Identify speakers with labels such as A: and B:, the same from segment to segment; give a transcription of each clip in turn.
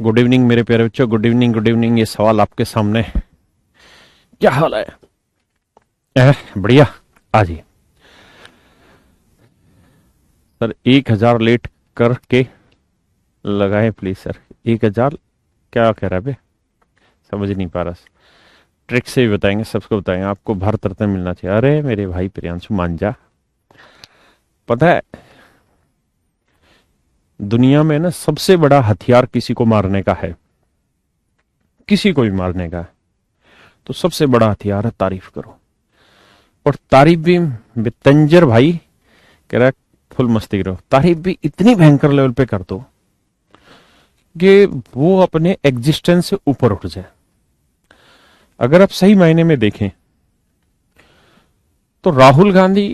A: Good evening मेरे प्यारे बच्चों, गुड इवनिंग गुड इवनिंग। ये सवाल आपके सामने, क्या हाल है? बढ़िया। आ जी सर, 1,000 लेट करके लगाए प्लीज सर। 1,000 क्या कह रहा है बे? समझ नहीं पा रहा। ट्रिक से भी बताएंगे, सबको बताएंगे। आपको भारत रत्न मिलना चाहिए। अरे मेरे भाई प्रियांशु मान जा। पता है, दुनिया में ना सबसे बड़ा हथियार किसी को मारने का है, किसी को भी मारने का है, तो सबसे बड़ा हथियार है तारीफ करो। और तारीफ भी बेतंजर भाई कह रहा है, फुल मस्ती करो। तारीफ भी इतनी भयंकर लेवल पे कर दो कि वो अपने एग्जिस्टेंस से ऊपर उठ जाए। अगर आप सही मायने में देखें तो राहुल गांधी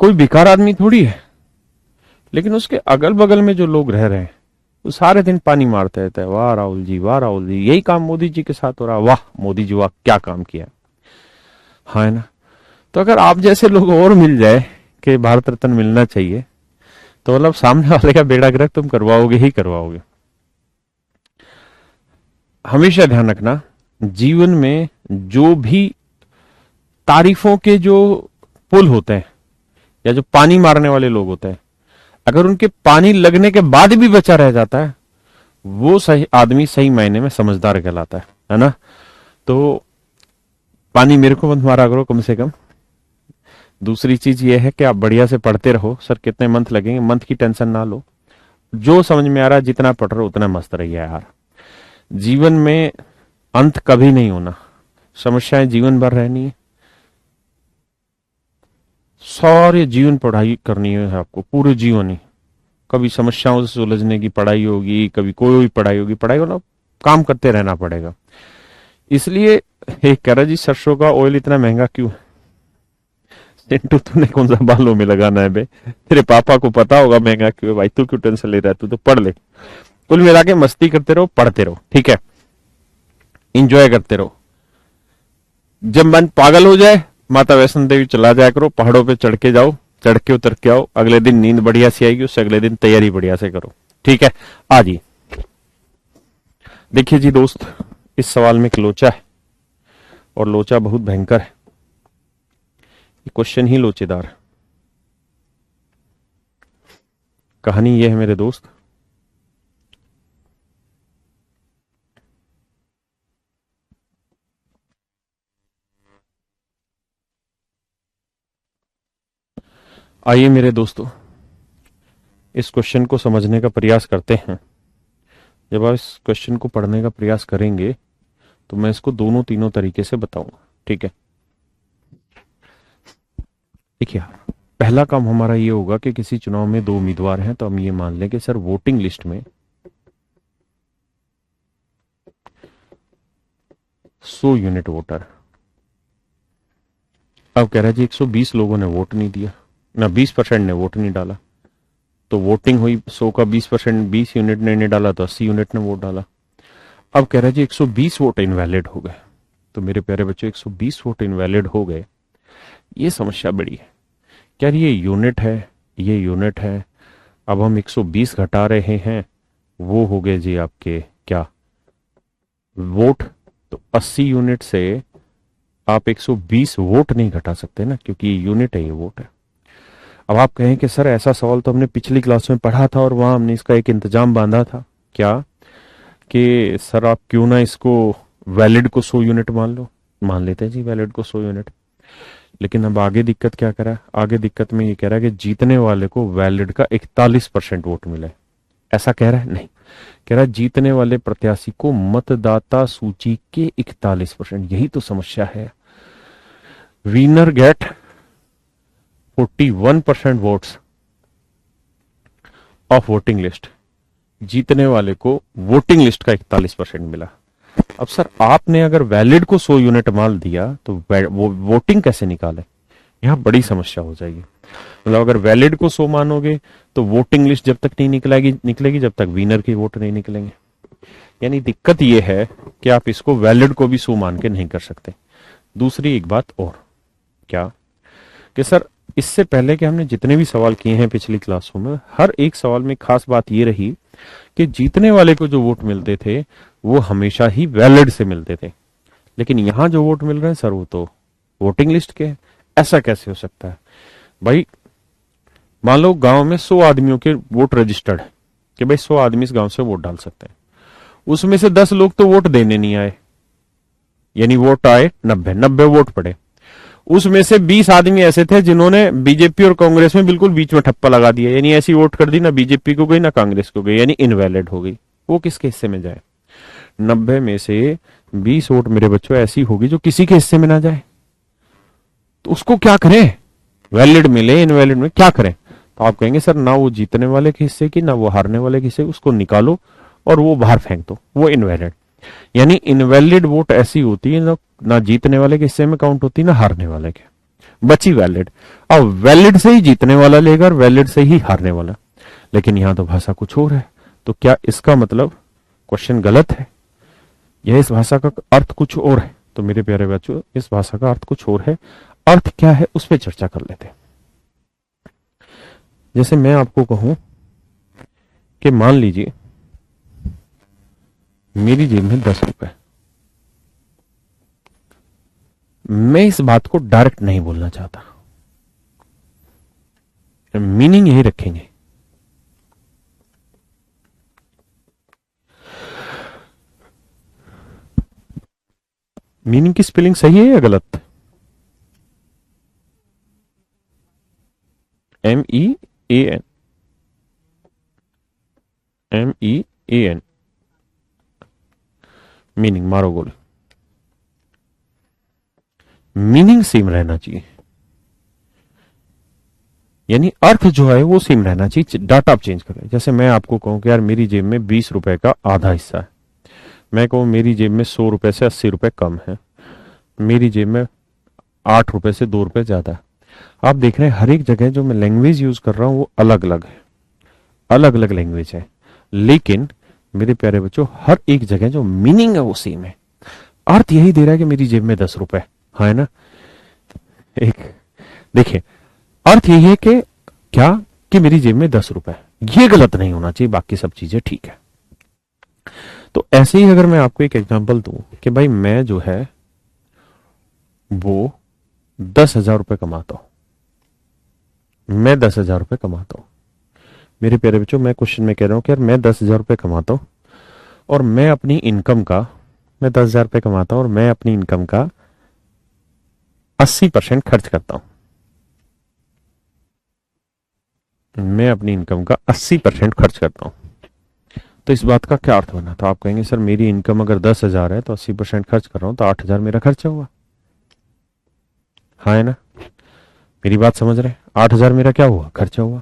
A: कोई बेकार आदमी थोड़ी है, लेकिन उसके अगल बगल में जो लोग रह रहे हैं वो सारे दिन पानी मारते रहते हैं, वाह राहुल जी, वाह राहुल जी। यही काम मोदी जी के साथ हो रहा है, वाह मोदी जी, वाह क्या काम किया। हाँ है ना? तो अगर आप जैसे लोग और मिल जाए कि भारत रत्न मिलना चाहिए, तो मतलब सामने वाले का बेड़ा गर्क तुम करवाओगे ही करवाओगे। हमेशा ध्यान रखना, जीवन में जो भी तारीफों के जो पुल होते हैं या जो पानी मारने वाले लोग होते हैं, अगर उनके पानी लगने के बाद भी बचा रह जाता है, वो सही आदमी सही मायने में समझदार कहलाता है ना? तो पानी मेरे को मत मारा करो कम से कम। दूसरी चीज ये है कि आप बढ़िया से पढ़ते रहो। सर कितने मंथ लगेंगे, मंथ की टेंशन ना लो। जो समझ में आ रहा है, जितना पढ़ रहे हो उतना मस्त रहिए यार। जीवन में अंत कभी नहीं होना, समस्याएं जीवन भर रहनी है। सारे जीवन पढ़ाई करनी है आपको, पूरे जीवन ही। कभी समस्याओं से सुलझने की पढ़ाई होगी, कभी कोई पढ़ाई होगी। पढ़ाई को ना काम करते रहना पड़ेगा। इसलिए एक कह रहा जी, सरसों का ऑयल इतना महंगा क्यों है? चिंटू तूने कौन सा बालों में लगाना है बे? तेरे पापा को पता होगा महंगा क्यों है भाई। तू क्यों टेंशन ले रहा है? तू तो पढ़ ले। कुल मिला के मस्ती करते रहो, पढ़ते रहो, ठीक है? इंजॉय करते रहो। जब मन पागल हो जाए, माता वैष्णो देवी चला जाया करो, पहाड़ों पे चढ़ के जाओ, चढ़ के उतर के आओ। अगले दिन नींद बढ़िया से आएगी, उससे अगले दिन तैयारी बढ़िया से करो, ठीक है? आ जी, देखिए जी दोस्त, इस सवाल में एक लोचा है, और लोचा बहुत भयंकर है। ये क्वेश्चन ही लोचेदार है। कहानी ये है मेरे दोस्त, आइए मेरे दोस्तों, इस क्वेश्चन को समझने का प्रयास करते हैं। जब आप इस क्वेश्चन को पढ़ने का प्रयास करेंगे तो मैं इसको दोनों तीनों तरीके से बताऊंगा, ठीक है? देखिए, पहला काम हमारा ये होगा कि किसी चुनाव में दो उम्मीदवार हैं, तो हम ये मान लें कि सर वोटिंग लिस्ट में 100 यूनिट वोटर। अब कह रहा है जी 120 लोगों ने वोट नहीं दिया ना, 20% ने वोट नहीं डाला। तो वोटिंग हुई 100 का 20%, 20 यूनिट ने नहीं डाला तो 80 यूनिट ने वोट डाला। अब कह रहा है जी 120 वोट इनवैलिड हो गए। तो मेरे प्यारे बच्चों, 120 वोट इनवैलिड हो गए, ये समस्या बड़ी है। क्या ये यूनिट है? ये यूनिट है। अब हम 120 घटा रहे हैं, वो हो गए जी आपके क्या, वोट। तो 80 यूनिट से आप 120 वोट नहीं घटा सकते ना, क्योंकि ये यूनिट है, ये वोट है। अब आप कहें कि सर ऐसा सवाल तो हमने पिछली क्लास में पढ़ा था और वहां हमने इसका एक इंतजाम बांधा था। क्या? कि सर आप क्यों ना इसको वैलिड को 100 यूनिट मान लो। मान लेते हैं जी वैलिड को 100 यूनिट। लेकिन अब आगे दिक्कत क्या करा है? आगे दिक्कत में ये कह रहा है कि जीतने वाले को वैलिड का 41% वोट मिले। ऐसा कह रहा है? नहीं, कह रहा है जीतने वाले प्रत्याशी को मतदाता सूची के 41%। यही तो समस्या है। Winner get 41% votes of voting list. जीतने वाले को वोटिंग लिस्ट का 41% मिला। अब सर आपने अगर वैलिड को 100 यूनिट मान दिया तो वो वोटिंग कैसे निकाले? यहां बड़ी समस्या हो जाएगी। मतलब अगर वैलिड को 100 मानोगे तो वोटिंग लिस्ट जब तक नहीं निकलेगी जब तक विनर के वोट नहीं निकलेंगे। यानी दिक्कत यह है कि आप इसको वैलिड को भी 100 मान के नहीं कर सकते। दूसरी एक बात और, क्या कि सर इससे पहले कि हमने जितने भी सवाल किए हैं पिछली क्लासों में, हर एक सवाल में खास बात ये रही कि जीतने वाले को जो वोट मिलते थे वो हमेशा ही वैलिड से मिलते थे, लेकिन यहां जो वोट मिल रहे हैं सर वो तो वोटिंग लिस्ट के हैं। ऐसा कैसे हो सकता है भाई? मान लो गांव में 100 आदमियों के वोट रजिस्टर्ड है कि भाई 100 आदमी इस गांव से वोट डाल सकते हैं, उसमें से 10 लोग तो वोट देने नहीं आए, यानी वोट आए 90 वोट पड़े। उसमें से 20 आदमी ऐसे थे जिन्होंने बीजेपी और कांग्रेस में बिल्कुल बीच में ठप्पा लगा दिया, यानी ऐसी वोट कर दी ना बीजेपी को गई ना कांग्रेस को गई, यानी इनवैलिड हो गई। वो किसके हिस्से में जाए? 90 में से 20 वोट मेरे बच्चों ऐसी होगी जो किसी के हिस्से में ना जाए, तो उसको क्या करें? वैलिड मिले इनवैलिड में क्या करें? तो आप कहेंगे सर ना वो जीतने वाले के हिस्से की ना वो हारने वाले के हिस्से, उसको निकालो और वो बाहर फेंक दो, वो इनवैलिड। यानी इनवैलिड वोट ऐसी होती है ना जीतने वाले के हिस्से में काउंट होती ना हारने वाले के, बची वैलिड। अब वैलिड से ही जीतने वाला लेगा और वैलिड से ही हारने वाला, लेकिन यहां तो भाषा कुछ और है। तो क्या इसका मतलब क्वेश्चन गलत है या इस भाषा का अर्थ कुछ और है? तो मेरे प्यारे बच्चों इस भाषा का अर्थ कुछ और है। अर्थ क्या है उस पर चर्चा कर लेते हैं। जैसे मैं आपको कहूं कि मान लीजिए मेरी जेब में 10 रुपए, मैं इस बात को डायरेक्ट नहीं बोलना चाहता, मीनिंग यही रखेंगे। मीनिंग की स्पेलिंग सही है या गलत? MEAN, MEAN, मीनिंग मारो गोल। मीनिंग सेम रहना चाहिए, यानी अर्थ जो है वो सेम रहना चाहिए, डाटा आप चेंज करें। जैसे मैं आपको कहूं कि यार मेरी जेब में 20 रुपए का आधा हिस्सा है, मैं कहूं मेरी जेब में 100 रुपए से 80 रुपए कम है, मेरी जेब में 8 रुपए से 2 रुपए ज्यादा है। आप देख रहे हैं हर एक जगह जो मैं लैंग्वेज यूज कर रहा हूं वो अलग अलग है, अलग अलग लैंग्वेज है, लेकिन मेरे प्यारे बच्चों हर एक जगह जो मीनिंग है वो सेम है। अर्थ यही दे रहा है कि मेरी जेब में 10 रुपए, हाँ है ना? एक देखिए अर्थ यही है कि क्या कि मेरी जेब में 10 रुपए, ये गलत नहीं होना चाहिए, बाकी सब चीजें ठीक है। तो ऐसे ही अगर मैं आपको एक एग्जांपल दूं कि भाई मैं जो है वो 10,000 रुपए कमाता हूं, मैं 10,000 रुपए कमाता हूं। मेरे प्यारे बच्चों मैं क्वेश्चन में कह रहा हूं कि यार मैं 10,000 रुपए कमाता हूं और मैं अपनी इनकम का, मैं 10,000 रुपए कमाता हूं और मैं अपनी इनकम का 80% खर्च करता हूं, मैं अपनी इनकम का 80% खर्च करता हूं। तो इस बात का क्या अर्थ बना? तो आप कहेंगे सर मेरी इनकम अगर 10,000 है तो 80% खर्च कर रहा हूं तो 8,000 मेरा खर्चा हुआ, हाँ है ना? मेरी बात समझ रहे हैं? 8,000 मेरा क्या हुआ? खर्चा हुआ।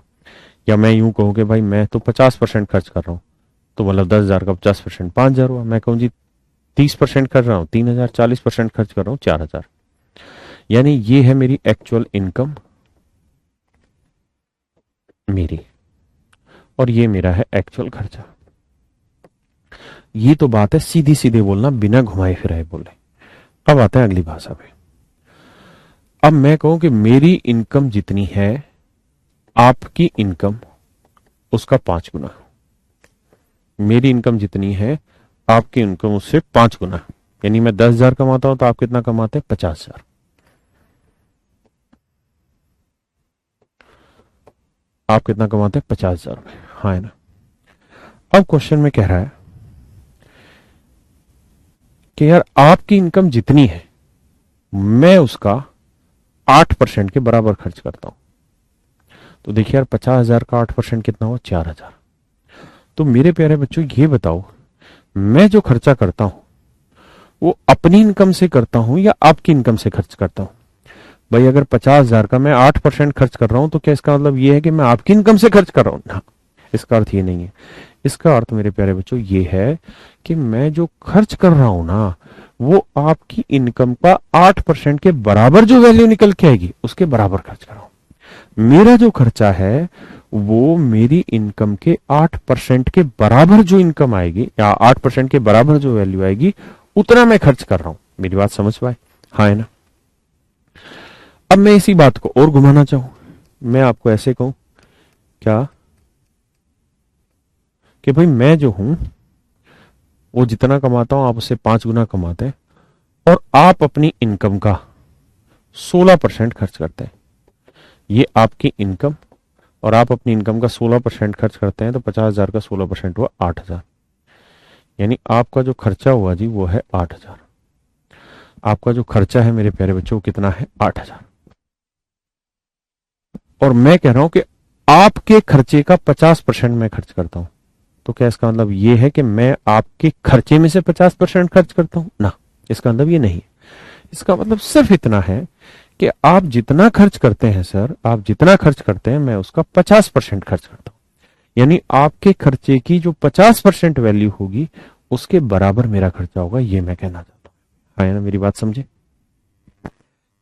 A: या मैं यूं कहूं कि भाई मैं तो 50% खर्च कर रहा हूं, तो मतलब 10,000 का 50% 5,000 हुआ। मैं कहूं जी 30% कर रहा हूं 3,000, 40% खर्च कर रहा हूं 4,000। यानी ये है मेरी एक्चुअल इनकम मेरी, और ये मेरा है एक्चुअल खर्चा। ये तो बात है सीधी सीधे बोलना, बिना घुमाए फिराए बोले। अब आता है अगली भाषा पे। अब मैं कहूं कि मेरी इनकम जितनी है आपकी इनकम उसका 5 गुना, मेरी इनकम जितनी है आपकी इनकम उससे 5 गुना, यानी मैं 10,000 कमाता हूं तो आप कितना कमाते हैं? 50,000। आप कितना कमाते हैं? 50,000 रुपए, हाँ है ना? अब क्वेश्चन में कह रहा है कि यार आपकी इनकम जितनी है मैं उसका 8% के बराबर खर्च करता हूं। तो देखिए यार 50,000 का 8% कितना हुआ? 4,000। तो मेरे प्यारे बच्चों ये बताओ मैं जो खर्चा करता हूं वो अपनी इनकम से करता हूं या आपकी इनकम से खर्च करता हूं? भाई अगर 50,000 का मैं 8% खर्च कर रहा हूं तो क्या इसका मतलब ये है कि मैं आपकी इनकम से खर्च कर रहा हूं? ना, इसका अर्थ ये नहीं है। इसका अर्थ मेरे प्यारे बच्चों ये है कि मैं जो खर्च कर रहा हूं ना वो आपकी इनकम का 8% के बराबर जो वैल्यू निकल के आएगी उसके बराबर खर्च कर रहा हूं। मेरा जो खर्चा है वो मेरी इनकम के 8% के बराबर जो इनकम आएगी या 8% के बराबर जो वैल्यू आएगी उतना मैं खर्च कर रहा हूं। मेरी बात समझ पाए? हाँ है ना? अब मैं इसी बात को और घुमाना चाहूं, मैं आपको ऐसे कहूं क्या कि भाई मैं जो हूं वो जितना कमाता हूं आप उससे 5 गुना कमाते हैं, और आप अपनी इनकम का 16% खर्च करते हैं। ये आपकी इनकम, और आप अपनी इनकम का 16% खर्च करते हैं, तो 50,000 का 16% हुआ 8,000। यानी आपका जो खर्चा हुआ जी वो है 8,000। आपका जो खर्चा है मेरे प्यारे बच्चों कितना है? 8,000। और मैं कह रहा हूं कि आपके खर्चे का 50% मैं खर्च करता हूं। तो क्या इसका मतलब ये है कि मैं आपके खर्चे में से 50% खर्च करता हूं? ना, इसका मतलब ये नहीं है। इसका मतलब सिर्फ इतना है कि आप जितना खर्च करते हैं सर, आप जितना खर्च करते हैं मैं उसका 50% खर्च करता हूं। यानी आपके खर्चे की जो 50% वैल्यू होगी उसके बराबर मेरा खर्चा होगा, ये मैं कहना चाहता हूं। है ना, मेरी बात समझे?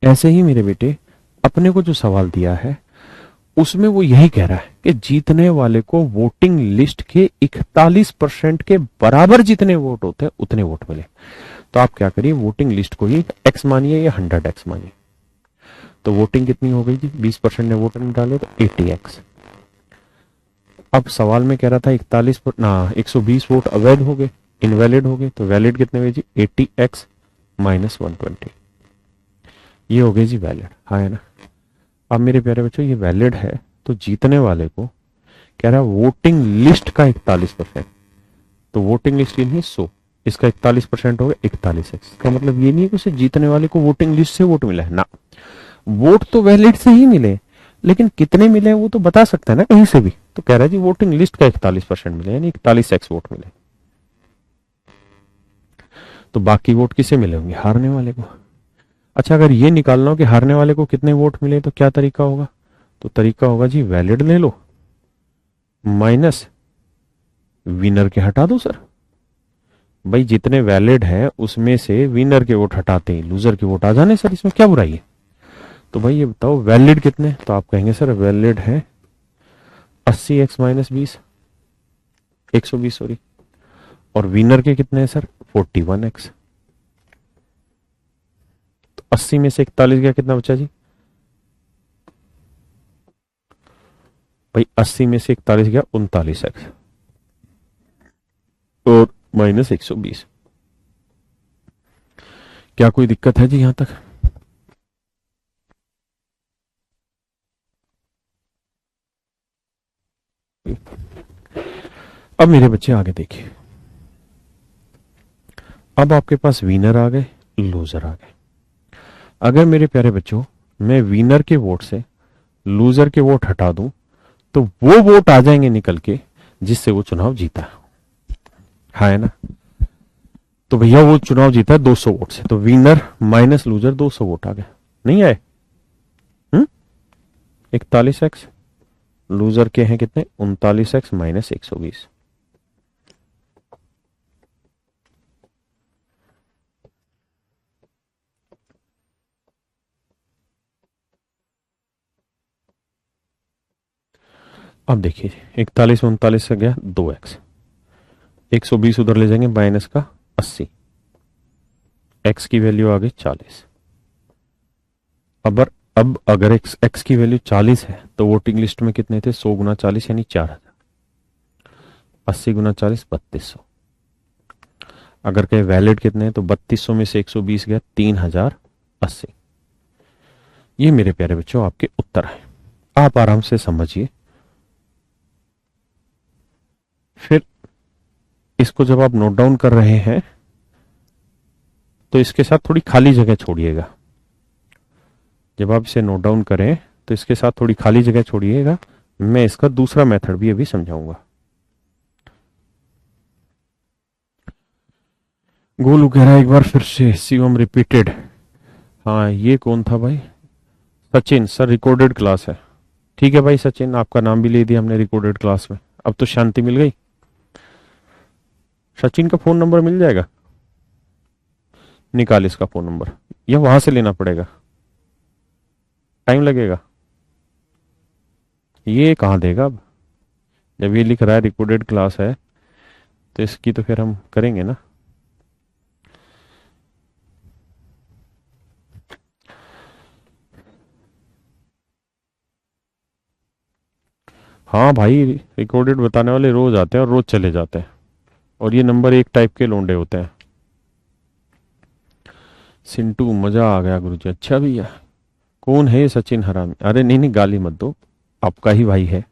A: ऐसे ही मेरे बेटे अपने को जो सवाल दिया है उसमें वो यही कह रहा है कि जीतने वाले को वोटिंग लिस्ट के 41% के बराबर जितने वोट होते हैं उतने वोट मिले। तो आप क्या करिए, वोटिंग लिस्ट को ही एक्स मानिए या 100x मानिए। तो वोटिंग कितनी हो गई जी? 20% ने वोट नहीं डाले तो 80x। अब सवाल में कह रहा था 120 वोट अवैध हो गए, इनवैलिड हो गए, तो वैलिड कितने हुए जी? 80x minus 120। ये हो गए जी वैलिड। हाँ है ना। अब मेरे प्यारे बच्चों ये वैलिड है, तो जीतने वाले को कह रहा है वोटिंग लिस्ट का 41%। तो वोटिंग लिस्ट की नहीं 100, इसका 41% हो गया 41x। इसका मतलब ये नहीं है कि उसे जीतने वाले को वोटिंग लिस्ट से वोट मिला है ना, वोट तो वैलिड से ही मिले, लेकिन कितने मिले वो तो बता सकता है ना कहीं से भी। तो कह रहा है जी वोटिंग लिस्ट का 41% मिले, यानी 41x वोट मिले। तो बाकी वोट किसे मिले होंगे? हारने वाले को। अच्छा, अगर ये निकालना हो कि हारने वाले को कितने वोट मिले तो क्या तरीका होगा? तो तरीका होगा जी वैलिड ले लो माइनस विनर के हटा दो सर। भाई जितने वैलिड है उसमें से विनर के वोट हटाते ही लूजर के वोट आ जाने सर, इसमें क्या बुराई है? तो भाई ये बताओ वैलिड कितने? तो आप कहेंगे सर वैलिड है 80x-20, 120 सॉरी। और विनर के कितने हैं सर? 41x। तो 80 में से 41 गया, कितना बचा जी? भाई 80 में से 41 गया 39x, और माइनस 120। क्या कोई दिक्कत है जी यहां तक? अब मेरे बच्चे आगे देखिए। अब आपके पास विनर आ गए, लूजर आ गए। अगर मेरे प्यारे बच्चों मैं विनर के वोट से लूजर के वोट हटा दूं तो वो वोट आ जाएंगे निकल के जिससे वो चुनाव जीता। हाँ है ना। तो भैया वो चुनाव जीता 200 वोट से, तो विनर माइनस लूजर 200 वोट आ गए। नहीं आए? 41x, लूजर के हैं कितने? 39x minus 120। अब देखिए 41 39 से गया 2x, 120 उधर ले जाएंगे माइनस का 80, x की वैल्यू आ गई 40। अब अगर x की वैल्यू 40 है तो वोटिंग लिस्ट में कितने थे? 100 गुना 40 यानी 4,000। 80 गुना 40 3200। अगर कहे वैलिड कितने हैं तो 3200 में से 120 गया 3080। ये मेरे प्यारे बच्चों आपके उत्तर है। आप आराम से समझिए। फिर इसको जब आप नोट डाउन कर रहे हैं तो इसके साथ थोड़ी खाली जगह छोड़िएगा। जब आप इसे नोट डाउन करें तो इसके साथ थोड़ी खाली जगह छोड़िएगा। मैं इसका दूसरा मेथड भी अभी समझाऊंगा। गोलू कह रहा है एक बार फिर से शिवम रिपीटेड। हाँ ये कौन था भाई? सचिन सर, रिकॉर्डेड क्लास है। ठीक है भाई सचिन, आपका नाम भी ले दिया हमने रिकॉर्डेड क्लास में। अब तो शांति मिल गई। सचिन का फोन नंबर मिल जाएगा? निकाल इसका फोन नंबर, या वहां से लेना पड़ेगा? टाइम लगेगा? ये कहाँ देगा अब? जब ये लिख रहा है रिकॉर्डेड क्लास है तो इसकी तो फिर हम करेंगे ना। हाँ भाई, रिकॉर्डेड बताने वाले रोज आते हैं और रोज चले जाते हैं, और ये नंबर एक टाइप के लोंडे होते हैं। सिंटू, मजा आ गया गुरुजी। अच्छा भैया, कौन है ये सचिन हरामी? अरे नहीं नहीं, गाली मत दो, आपका ही भाई है।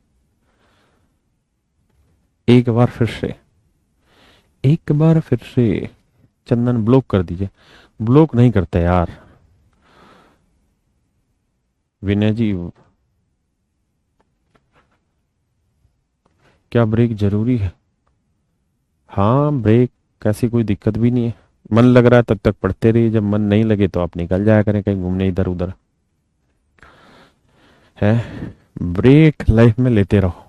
A: एक बार फिर से, एक बार फिर से चंदन ब्लॉक कर दीजिए। ब्लॉक नहीं करते यार विनय जी। क्या ब्रेक जरूरी है? हाँ ब्रेक, कैसी कोई दिक्कत भी नहीं है। मन लग रहा है तब तक पढ़ते रहिए, जब मन नहीं लगे तो आप निकल जाया करें कहीं घूमने इधर उधर। है, ब्रेक लाइफ में लेते रहो।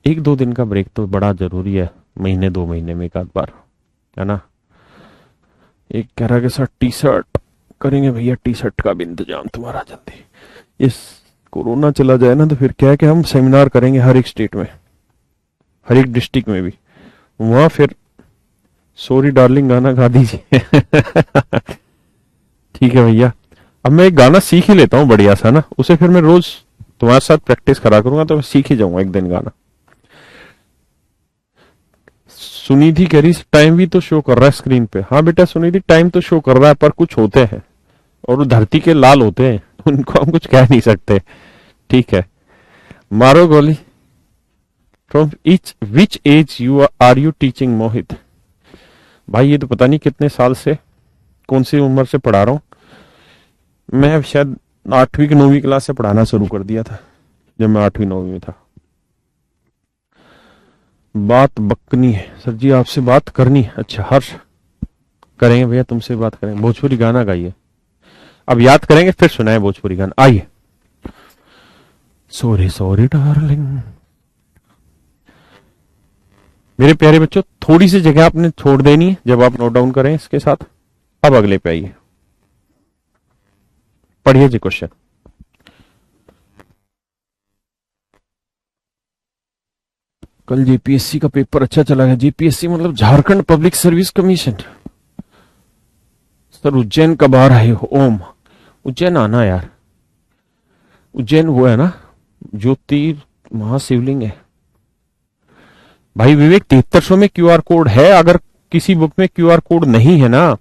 A: एक दो दिन का ब्रेक तो बड़ा जरूरी है, महीने दो महीने में एक आध बार, है ना। एक कह रहा के साथ टी शर्ट करेंगे भैया, टी शर्ट का भी इंतजाम तुम्हारा जल्दी। इस कोरोना चला जाए ना तो फिर क्या है कि हम सेमिनार करेंगे हर एक स्टेट में, हर एक डिस्ट्रिक्ट में भी। वहां फिर सॉरी डार्लिंग गाना गा दीजिए। ठीक है भैया। अब मैं एक गाना सीख ही लेता हूँ बढ़िया सा ना, उसे फिर मैं रोज तुम्हारे साथ प्रैक्टिस करा करूंगा तो मैं सीख ही जाऊंगा एक दिन गाना। सुनिधि कह रही टाइम भी तो शो कर रहा है स्क्रीन पे। हाँ बेटा सुनिधि, टाइम तो शो कर रहा है पर कुछ होते हैं और वो धरती के लाल होते हैं, उनको हम कुछ कह नहीं सकते। ठीक है, मारो गोली। From each which age you are you teaching Mohit? भाई ये तो पता नहीं कितने साल से, कौन सी उम्र से पढ़ा रहा हूँ मैं। शायद 8वीं की 9वीं क्लास से पढ़ाना शुरू कर दिया था, जब मैं 8वीं 9वीं में था। बात बकनी है सर जी, आपसे बात करनी है। अच्छा हर्ष, करेंगे भैया तुमसे बात करेंगे। भोजपुरी गाना गाइए, अब याद करेंगे फिर सुनाए भोजपुरी गाना। आइए। Sorry sorry darling. मेरे प्यारे बच्चों, थोड़ी सी जगह आपने छोड़ देनी है जब आप नोट डाउन करें इसके साथ। अब अगले पे आइए, पढ़िए जी क्वेश्चन। कल जेपीएससी का पेपर अच्छा चला गया। जेपीएससी मतलब Jharkhand public service commission. Sir Ujjain कब आ रहे हो? ओम, उज्जैन आना यार। उज्जैन वो है ना, ज्योति महाशिवलिंग है। भाई विवेक, 7300 में क्यूआर कोड है। अगर किसी बुक में क्यूआर कोड नहीं है ना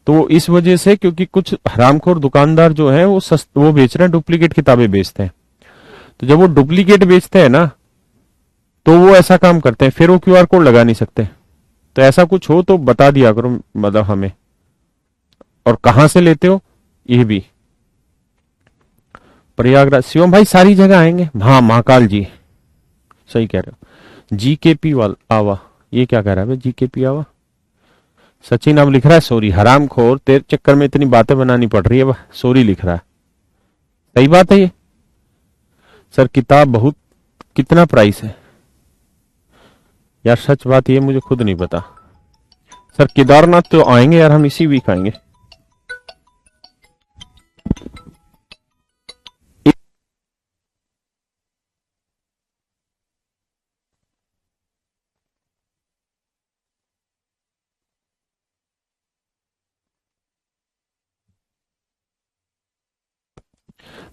A: तो इस वजह से, क्योंकि कुछ हरामखोर दुकानदार जो है वो बेच रहे हैं, डुप्लीकेट किताबें बेचते हैं। तो जब वो डुप्लीकेट बेचते हैं ना तो वो ऐसा काम करते हैं, फिर वो क्यूआर कोड लगा नहीं सकते। तो ऐसा कुछ हो तो बता दिया करो मतलब हमें, और कहां से लेते हो ये भी। प्रयागराज, शिवम भाई सारी जगह आएंगे। हाँ महाकाल जी, सही कह रहे हो। जीकेपी वाल आवा, ये क्या कह रहा है भाई जीकेपी आवा? सचिन अब लिख रहा है सॉरी। हराम खोर, तेरे चक्कर में इतनी बातें बनानी पड़ रही है, सॉरी लिख रहा है। सही बात है ये। सर किताब बहुत, कितना प्राइस है यार? सच बात ये मुझे खुद नहीं पता। सर केदारनाथ तो आएंगे यार, हम इसी वीक आएंगे।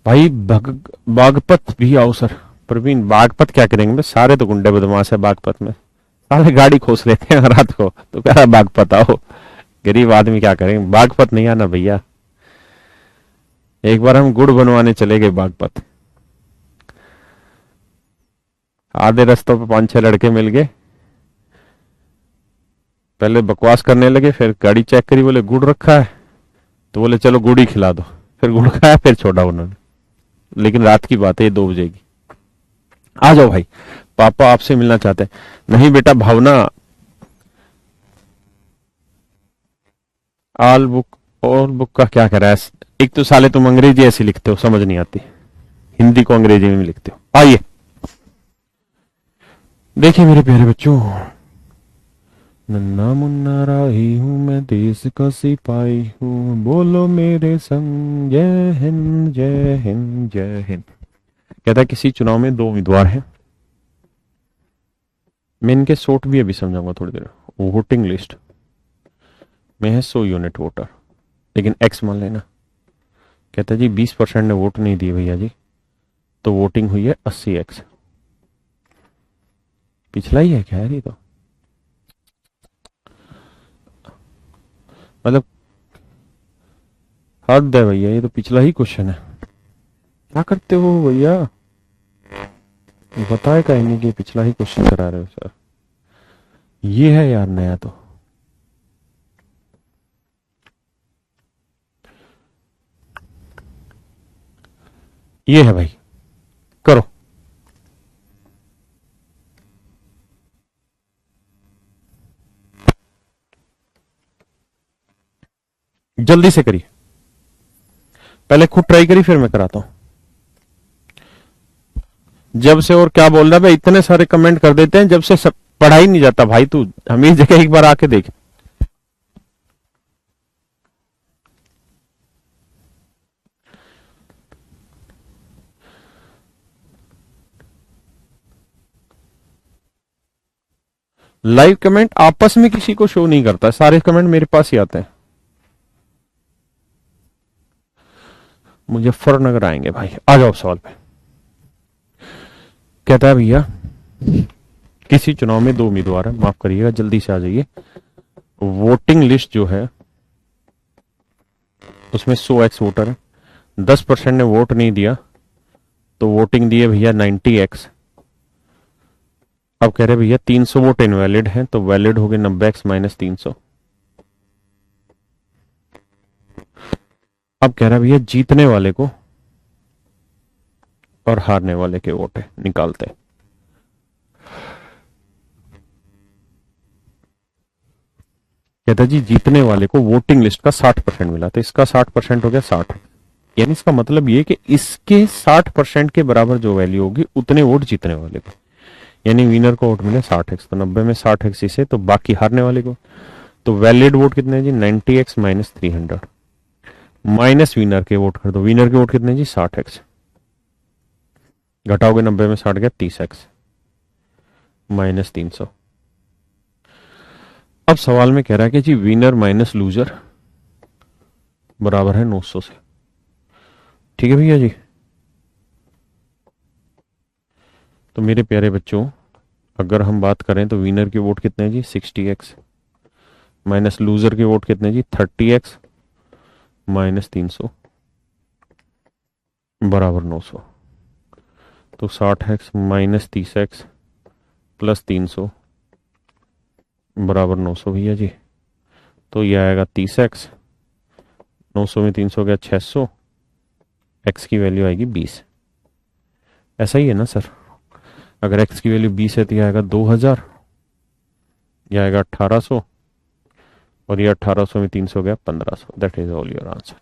A: भाई बागपत भी आओ सर। प्रवीण, बागपत क्या करेंगे? मैं सारे तो गुंडे बदमाश है बागपत में, सारे गाड़ी खोस लेते हैं रात को, तो कह रहा बागपत आओ। गरीब आदमी क्या करेंगे, बागपत नहीं आना भैया। एक बार हम गुड़ बनवाने चले गए बागपत, आधे रास्तों पे 5-6 लड़के मिल गए। पहले बकवास करने लगे, फिर गाड़ी चेक करी, बोले गुड़ रखा है, तो बोले चलो गुड़ ही खिला दो। फिर गुड़ खाया, फिर छोड़ा उन्होंने। लेकिन रात की बात है, ये 2 बजे की। आ जाओ भाई, पापा आपसे मिलना चाहते हैं। नहीं बेटा भावना, ऑल बुक, ऑल बुक का क्या कह रहा है? एक तो साले तुम अंग्रेजी ऐसी लिखते हो, समझ नहीं आती, हिंदी को अंग्रेजी में लिखते हो। आइए देखिए मेरे प्यारे बच्चों, नन्ना मुन्ना राही हूं मैं, देश का सिपाही हूं, बोलो मेरे संग जय हिंद जय हिंद जय हिंद। कहता है किसी चुनाव में 2 उम्मीदवार हैं, मैं इनके शॉर्ट भी अभी समझाऊंगा थोड़ी देर। वोटिंग लिस्ट में है 100 यूनिट वोटर, लेकिन एक्स मान लेना। कहता है जी 20% ने वोट नहीं दिए भैया जी, तो वोटिंग हुई है 80x। पिछला ही है क्या यार ये तो, मतलब हद है भैया, ये तो पिछला ही क्वेश्चन है। क्या करते हो भैया, बताए कहीं नहीं कि पिछला ही क्वेश्चन करा रहे हो सर। ये है यार नया तो। ये है भाई, करो। जल्दी से करिए, पहले खुद ट्राई करिए फिर मैं कराता हूं। जब से और क्या बोल रहा है भाई, इतने सारे कमेंट कर देते हैं जब से सब पढ़ा ही नहीं जाता भाई, तू हमें जगह एक बार आके देख। लाइव कमेंट आपस में किसी को शो नहीं करता, सारे कमेंट मेरे पास ही आते हैं। मुजफ्फरनगर आएंगे भाई, आ जाओ सवाल पे। कहता है भैया, किसी चुनाव में दो उम्मीदवार है, माफ करिएगा जल्दी से आ जाइए। वोटिंग लिस्ट जो है उसमें 100x वोटर है, 10% ने वोट नहीं दिया, तो वोटिंग दी है भैया 90x। अब कह रहे भैया 300 वोट इनवैलिड है, तो वैलिड हो गए 90x माइनस 300। अब कह रहा भैया जीतने वाले को और हारने वाले के वोट है निकालते हैं। कहता जी जीतने वाले को वोटिंग लिस्ट का 60% मिला, तो इसका 60% हो गया 60, यानी इसका मतलब ये कि इसके 60% के बराबर जो वैल्यू होगी उतने वोट जीतने वाले को, यानी विनर को वोट मिले 60x, तो 90 में 60x इसे, तो बाकी हारने वाले को। तो वैलिड वोट कितने हैं जी, 90x माइनस 300, माइनस विनर के वोट कर दो, विनर के वोट कितने जी 60x, घटाओगे 90 में 60 गया 30x माइनस 300। अब सवाल में कह रहा है कि जी विनर माइनस लूजर बराबर है 900 से। ठीक है भैया जी, तो मेरे प्यारे बच्चों, अगर हम बात करें तो विनर के वोट कितने हैं जी 60x, माइनस लूजर के वोट कितने जी 30x माइनस 300 बराबर 900। तो 60x माइनस 30x प्लस 300 बराबर 900 भैया जी। तो ये आएगा 30x, 900 में 300 गया 600, x की वैल्यू आएगी 20। ऐसा ही है ना सर, अगर x की वैल्यू 20 है तो यह आएगा 2000, यह आएगा 1800, और ये 1800 में 300 गया 1500। That is all your answer.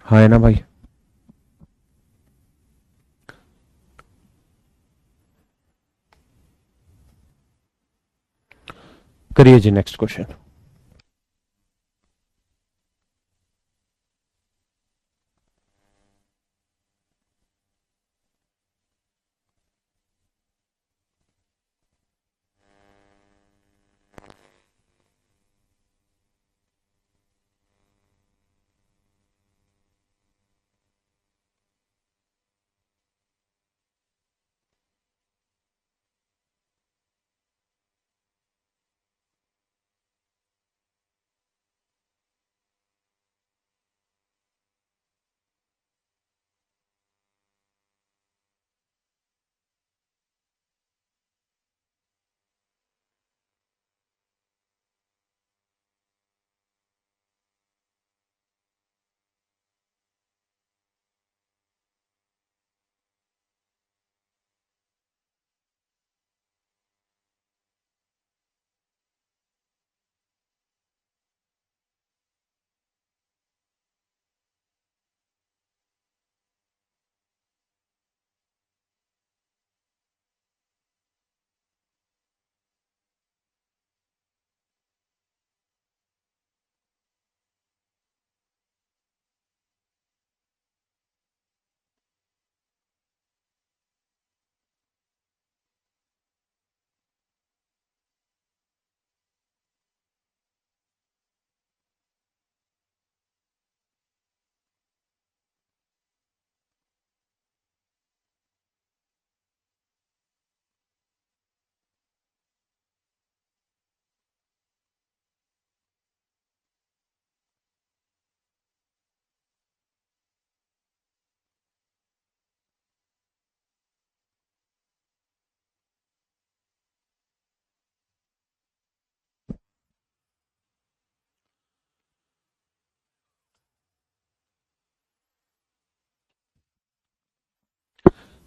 A: हाँ है ना भाई। करिए जी नेक्स्ट क्वेश्चन।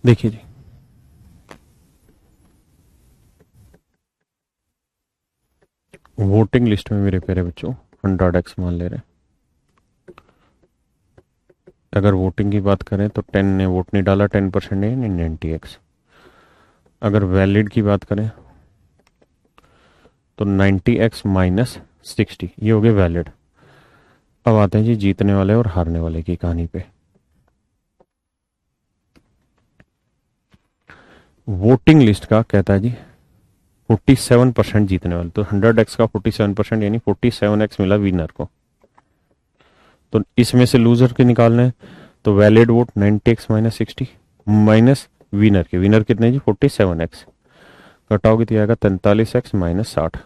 A: देखिए जी, वोटिंग लिस्ट में मेरे प्यारे बच्चों 100x मान ले रहे हैं। अगर वोटिंग की बात करें तो 10 ने वोट नहीं डाला, 10% है 90x। अगर वैलिड की बात करें तो 90x माइनस 60, ये हो गए वैलिड। अब आते हैं जी जीतने वाले और हारने वाले की कहानी पे। वोटिंग लिस्ट का कहता है जी 47% जीतने वाले, तो 100x का 47% यानी 47x मिला विनर को। तो इसमें से लूजर के निकालने हैं, तो valid vote 90x minus 60 minus winner के, विनर कितने जी 47x, घटाओगे तो आएगा 43x माइनस 60।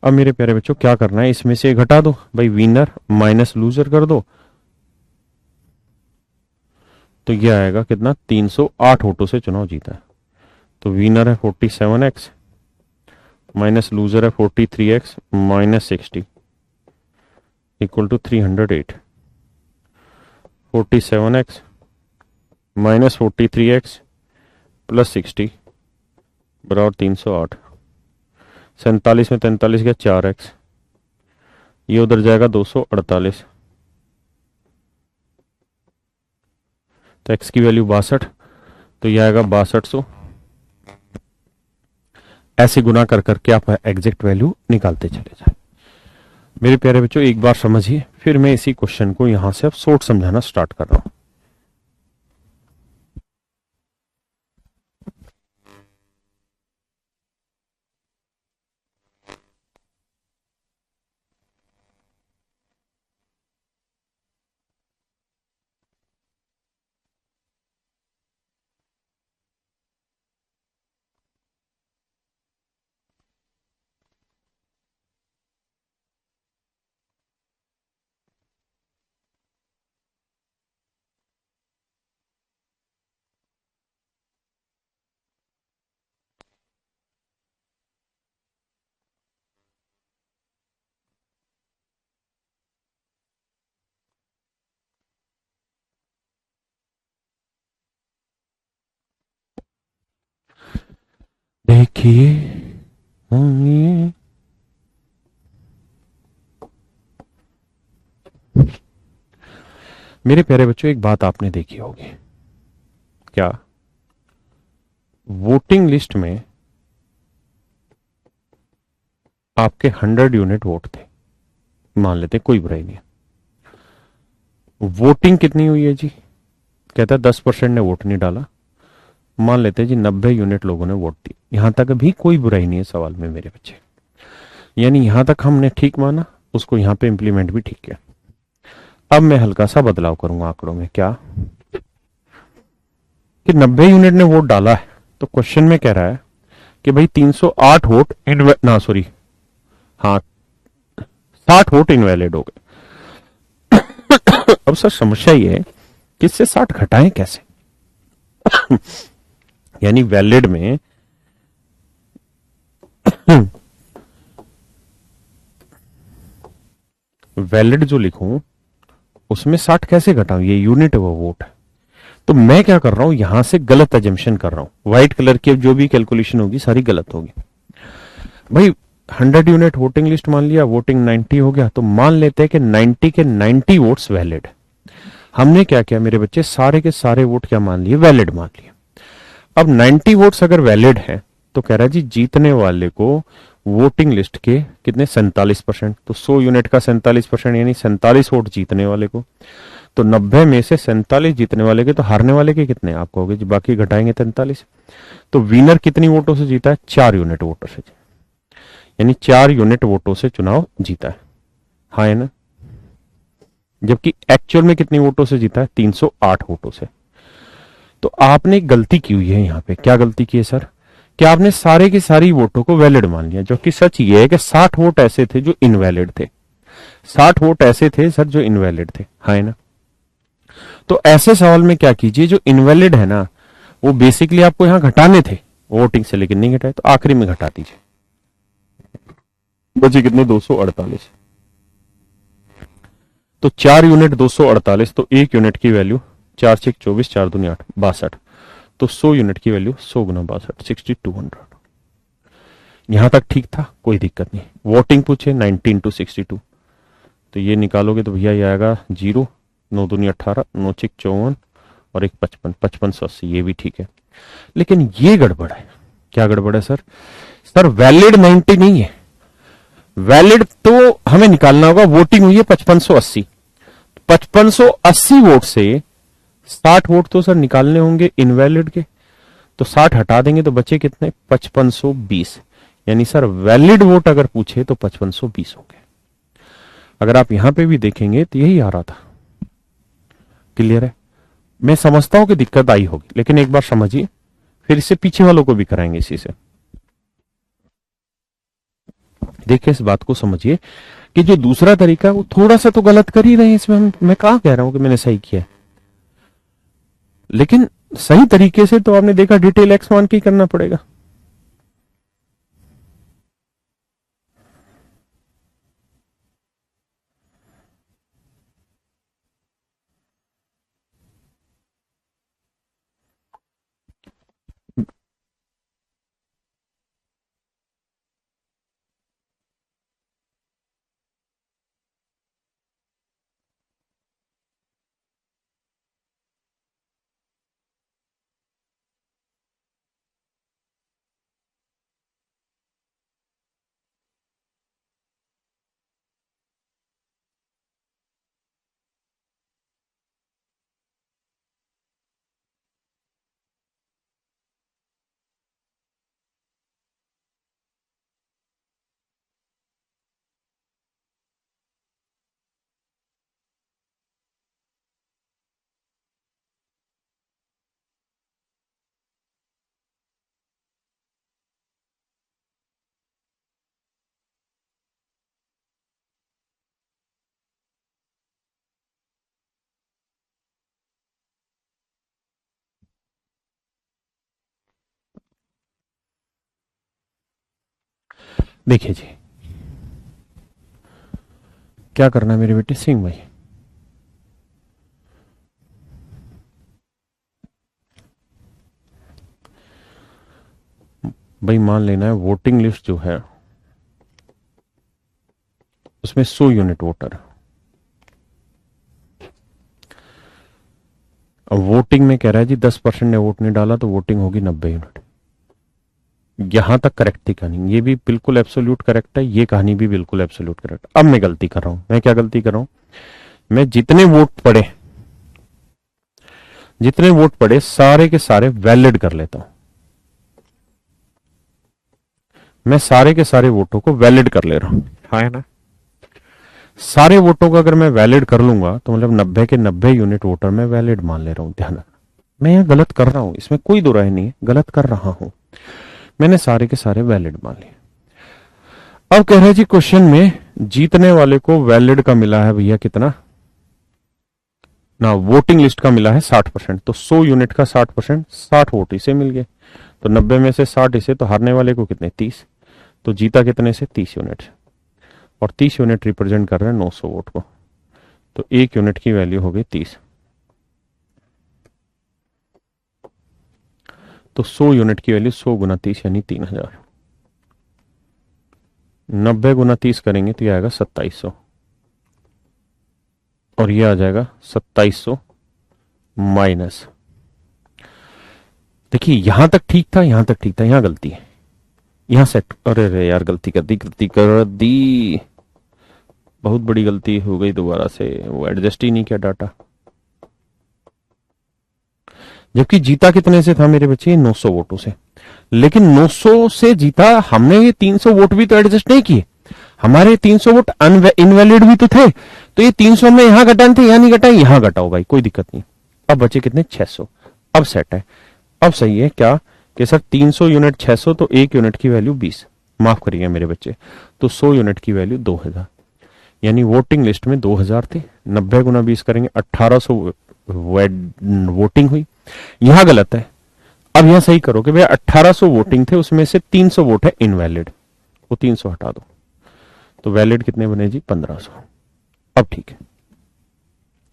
A: अब मेरे प्यारे बच्चों क्या करना है, इसमें से घटा दो भाई, विनर माइनस लूजर कर दो, तो ये आएगा कितना 308 वोटों से चुनाव जीता है। तो विनर है 47x माइनस लूजर है 43x minus 60 equal to 308। 47x minus 43x plus 60 बराबर 308। 47 में 43 का 4x, ये उधर जाएगा 248, तो x की वैल्यू 62, तो यह आएगा 6200। ऐसे गुना कर करके आप एग्जैक्ट वैल्यू निकालते चले जाए। मेरे प्यारे बच्चों एक बार समझिए, फिर मैं इसी क्वेश्चन को यहां से अब सोट समझाना स्टार्ट कर रहा हूं। देखिए ये मेरे प्यारे बच्चों एक बात आपने देखी होगी, क्या वोटिंग लिस्ट में आपके 100 यूनिट वोट थे, मान लेते कोई बुराई नहीं है। वोटिंग कितनी हुई है जी, कहता है 10% ने वोट नहीं डाला, मान लेते हैं जी 90 यूनिट लोगों ने वोट दी। यहां तक भी कोई बुराई नहीं है सवाल में मेरे बच्चे, यानी यहां तक हमने ठीक माना, उसको यहां पे इंप्लीमेंट भी ठीक किया। अब मैं हल्का सा बदलाव करूंगा आंकड़ों में, क्या कि 90 यूनिट ने वोट डाला है, तो क्वेश्चन में कह रहा है कि भाई 308 वोट ना सॉरी हाँ 60 वोट इनवैलिड हो गए। अब सर समस्या ये है कि इससे 60 घटाएं कैसे यानी वैलिड में वैलिड जो लिखूं उसमें 60 कैसे घटाऊं, ये यूनिट है वो वोट है। तो मैं क्या कर रहा हूं, यहां से गलत एजम्पशन कर रहा हूं, व्हाइट कलर की जो भी कैलकुलेशन होगी सारी गलत होगी। भाई 100 यूनिट वोटिंग लिस्ट मान लिया, वोटिंग 90 हो गया, तो मान लेते हैं कि 90 के 90 वोट्स वैलिड। हमने क्या किया मेरे बच्चे, सारे के सारे वोट क्या मान लिए, वैलिड मान लिए। अब 90 वोट्स अगर वैलिड है तो कह रहा है जी जीतने वाले को वोटिंग लिस्ट के कितने 47%, तो 100 यूनिट का 47% यानी 47 वोट जीतने वाले को। तो 90 में से 47 जीतने वाले के, तो हारने वाले के कितने आप कहोगे जी, बाकी घटाएंगे 43। तो विनर कितनी वोटों से जीता है, 4 यूनिट वोटों से, यानी 4 यूनिट वोटों से चुनाव जीता है, हाँ है ना। जबकि एक्चुअल में कितनी वोटों से जीता है, 308 वोटों से। तो आपने एक गलती की हुई है यहां पे, क्या गलती की है सर, कि आपने सारे की सारी वोटों को वैलिड मान लिया, जो कि सच ये है कि 60 वोट ऐसे थे जो इनवैलिड थे, 60 वोट ऐसे थे सर जो इनवैलिड थे, हाँ है ना। तो ऐसे सवाल में क्या कीजिए, जो इनवैलिड है ना वो बेसिकली आपको यहां घटाने थे वोटिंग से, लेकिन नहीं घटाए, तो आखिरी में घटा दीजिए, बचे कितने 248। तो 4 यूनिट 248, तो 1 यूनिट की वैल्यू 4 6 24, 4 दूनी 8, 62। तो 100 यूनिट की वैल्यू 100 गुना 62, 6200। यहां तक ठीक था, कोई दिक्कत नहीं। वोटिंग पूछे 19 to 62, तो ये निकालोगे तो भैया ये आएगा 0, 9 दूनी 18, 9 6 54 और एक 55, 5580, ये भी ठीक है। लेकिन ये गड़बड़ है। क्या गड़बड़ है सर? सर वैलिड 90 नहीं है, वैलिड तो हमें निकालना होगा। वोटिंग हुई है 5580, 5580 वोट से 60 वोट तो सर निकालने होंगे इनवैलिड के, तो 60 हटा देंगे तो बचे कितने? 5520। यानी सर वैलिड वोट अगर पूछे तो 5520 होंगे। अगर आप यहां पे भी देखेंगे तो यही आ रहा था। क्लियर है? मैं समझता हूं कि दिक्कत आई होगी, लेकिन एक बार समझिए, फिर इससे पीछे वालों को भी कराएंगे इसी से। देखिए इस बात को समझिए कि जो दूसरा तरीका है वो थोड़ा सा तो गलत कर ही रहे हैं इसमें। मैं कहां कह रहा हूं कि मैंने सही किया है, लेकिन सही तरीके से तो आपने देखा डिटेल एक्स मान के ही करना पड़ेगा। देखिए जी, क्या करना है मेरे बेटे सिंह भाई, भाई मान लेना है वोटिंग लिस्ट जो है उसमें 100 यूनिट वोटर है। अब वोटिंग में कह रहा है जी 10% ने वोट नहीं डाला तो वोटिंग होगी 90 यूनिट। यहां तक करेक्ट थी कहानी, ये भी बिल्कुल एब्सोल्यूट करेक्ट है, ये कहानी भी बिल्कुल एब्सोल्यूट करेक्ट। अब मैं गलती कर रहा हूं। मैं क्या गलती कर रहा हूं? मैं जितने वोट पड़े सारे के सारे वैलिड कर लेता हूं। मैं सारे के सारे वोटों को वैलिड कर ले रहा हूं, हाँ है ना? सारे वोटों को अगर मैं वैलिड कर लूंगा तो मतलब 90 के 90 यूनिट वोटर मैं वैलिड मान ले रहा हूं। ध्यान रखना, मैं यहां गलत कर रहा हूं, इसमें कोई दो राय नहीं है, गलत कर रहा हूं। मैंने सारे के सारे वैलिड मान लिए। अब कह रहे जी क्वेश्चन में जीतने वाले को वैलिड का मिला है भैया कितना ना, वोटिंग लिस्ट का मिला है 60%। तो 100 यूनिट का 60%, 60 वोट इसे मिल गए। तो 90 में से 60 इसे, तो हारने वाले को कितने? 30। तो जीता कितने से? 30 यूनिट। और 30 यूनिट रिप्रेजेंट कर रहे हैं 900 वोट को। तो 1 यूनिट की वैल्यू हो गई 30। तो 100 यूनिट की वैल्यू 100 गुना 30 यानी 3000। 90 गुना 30 करेंगे तो यह आएगा 2700, और ये आ जाएगा 2700 माइनस। देखिए यहां तक ठीक था, यहां तक ठीक था, यहां गलती है, यहां सेट, अरे रे यार गलती कर दी, बहुत बड़ी गलती हो गई। दोबारा से वो एडजस्ट ही नहीं किया डाटा, जबकि जीता कितने से था मेरे बच्चे? 900 वोटों से। लेकिन 900 से जीता हमने, ये 300 वोट भी तो एडजस्ट नहीं किए। हमारे 300 वोट इनवैलिड भी तो थे, तो ये 300 में यहां घटाने थे, यहां नहीं घटाए, यहां घटाओ भाई, कोई दिक्कत नहीं। अब बचे कितने? 600। अब सेट है, अब सही है क्या कि सर 300 यूनिट 600, तो 1 यूनिट की वैल्यू 20, माफ करिए मेरे बच्चे, तो 100 यूनिट की वैल्यू 2000। यानी वोटिंग लिस्ट में 2000 थे। 90 गुना 20 करेंगे, 1800 वोटिंग हुई। यहां गलत है, अब यहां सही करो कि भाई 1800 वोटिंग थे, उसमें से 300 वोट है इनवैलिड, वो 300 हटा दो, तो वैलिड कितने बने जी? 1500। अब ठीक है,